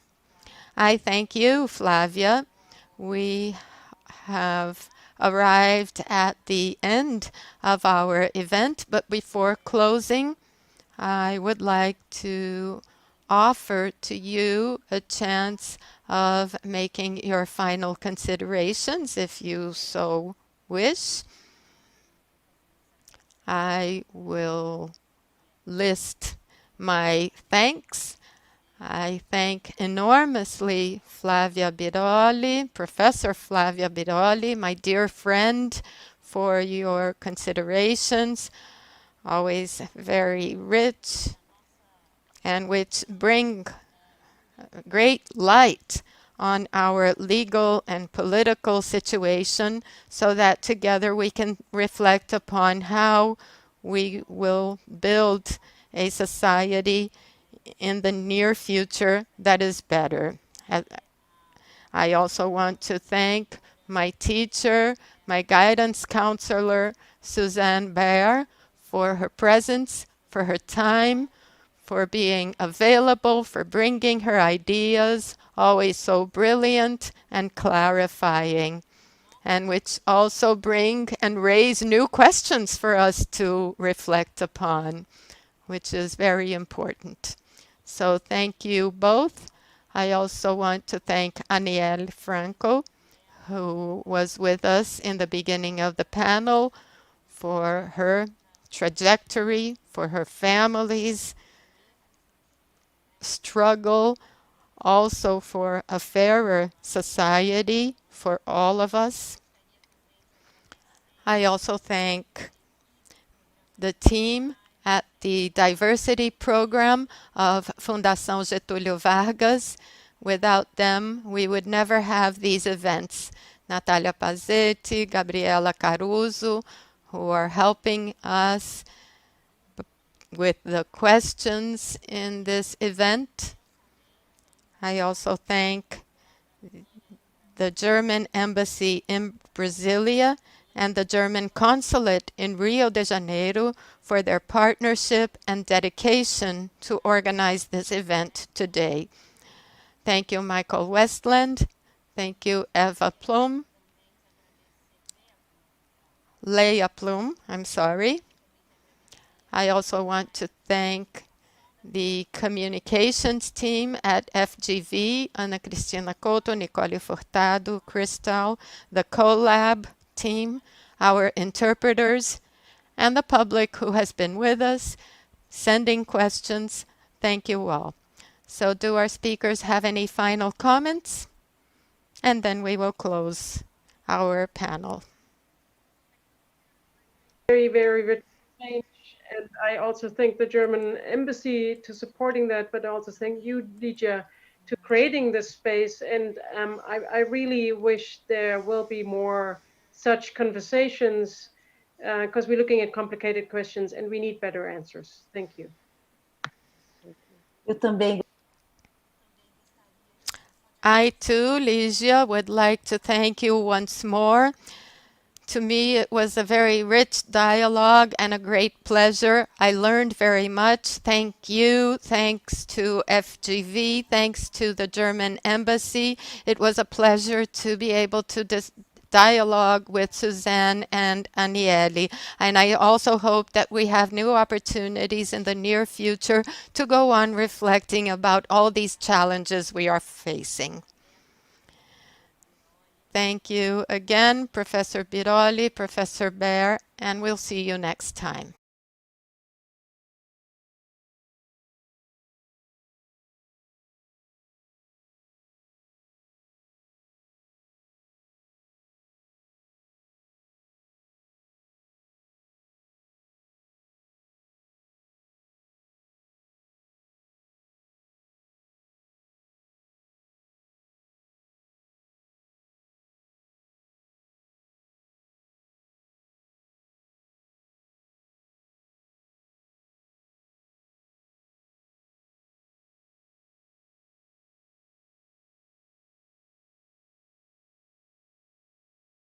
I thank you, Flavia. We have arrived at the end of our event, but before closing, I would like to offer to you a chance of making your final considerations if you so wish. I will list my thanks I thank enormously Flávia Biroli, Professor Flávia Biroli, my dear friend, for your considerations, always very rich and which bring great light on our legal and political situation so that together we can reflect upon how we will build a society in the near future that is better. I also want to thank my teacher, my guidance counselor, Susanne Baer, for her presence, for her time, for being available, for bringing her ideas, always so brilliant and clarifying, and which also bring and raise new questions for us to reflect upon, which is very important. So thank you both. I also want to thank Anielle Franco, who was with us in the beginning of the panel, for her trajectory, for her family's struggle, also for a fairer society for all of us. I also thank the team at the diversity program of Fundação Getúlio Vargas. Without them, we would never have these events. Natalia Pazzetti, Gabriela Caruso, who are helping us with the questions in this event. I also thank the German embassy in Brasilia and the German consulate in Rio de Janeiro for their partnership and dedication to organize this event today. Thank you, Michael Westland. Thank you, Eva Plum. Leia Plum, I'm sorry. I also want to thank the communications team at FGV, Ana Cristina Couto, Nicole Furtado, Cristal, the CoLab team, our interpreters, and the public who has been with us, sending questions. Thank you all. So do our speakers have any final comments? And then we will close our panel. Very, very rich exchange. And I also thank the German embassy to supporting that, but I also thank you, Lydia, to creating this space. And I really wish there will be more such conversations because we're looking at complicated questions and we need better answers. Thank you. Eu também I too, Lydia, would like to thank you once more. To me, it was a very rich dialogue and a great pleasure. I learned very much. Thank you. Thanks to FGV. Thanks to the German embassy. It was a pleasure to be able to dialogue with Susanne and Anielle. And I also hope that we have new opportunities in the near future to go on reflecting about all these challenges we are facing. Thank you again, Professor Biroli, Professor Baer, and we'll see you next time.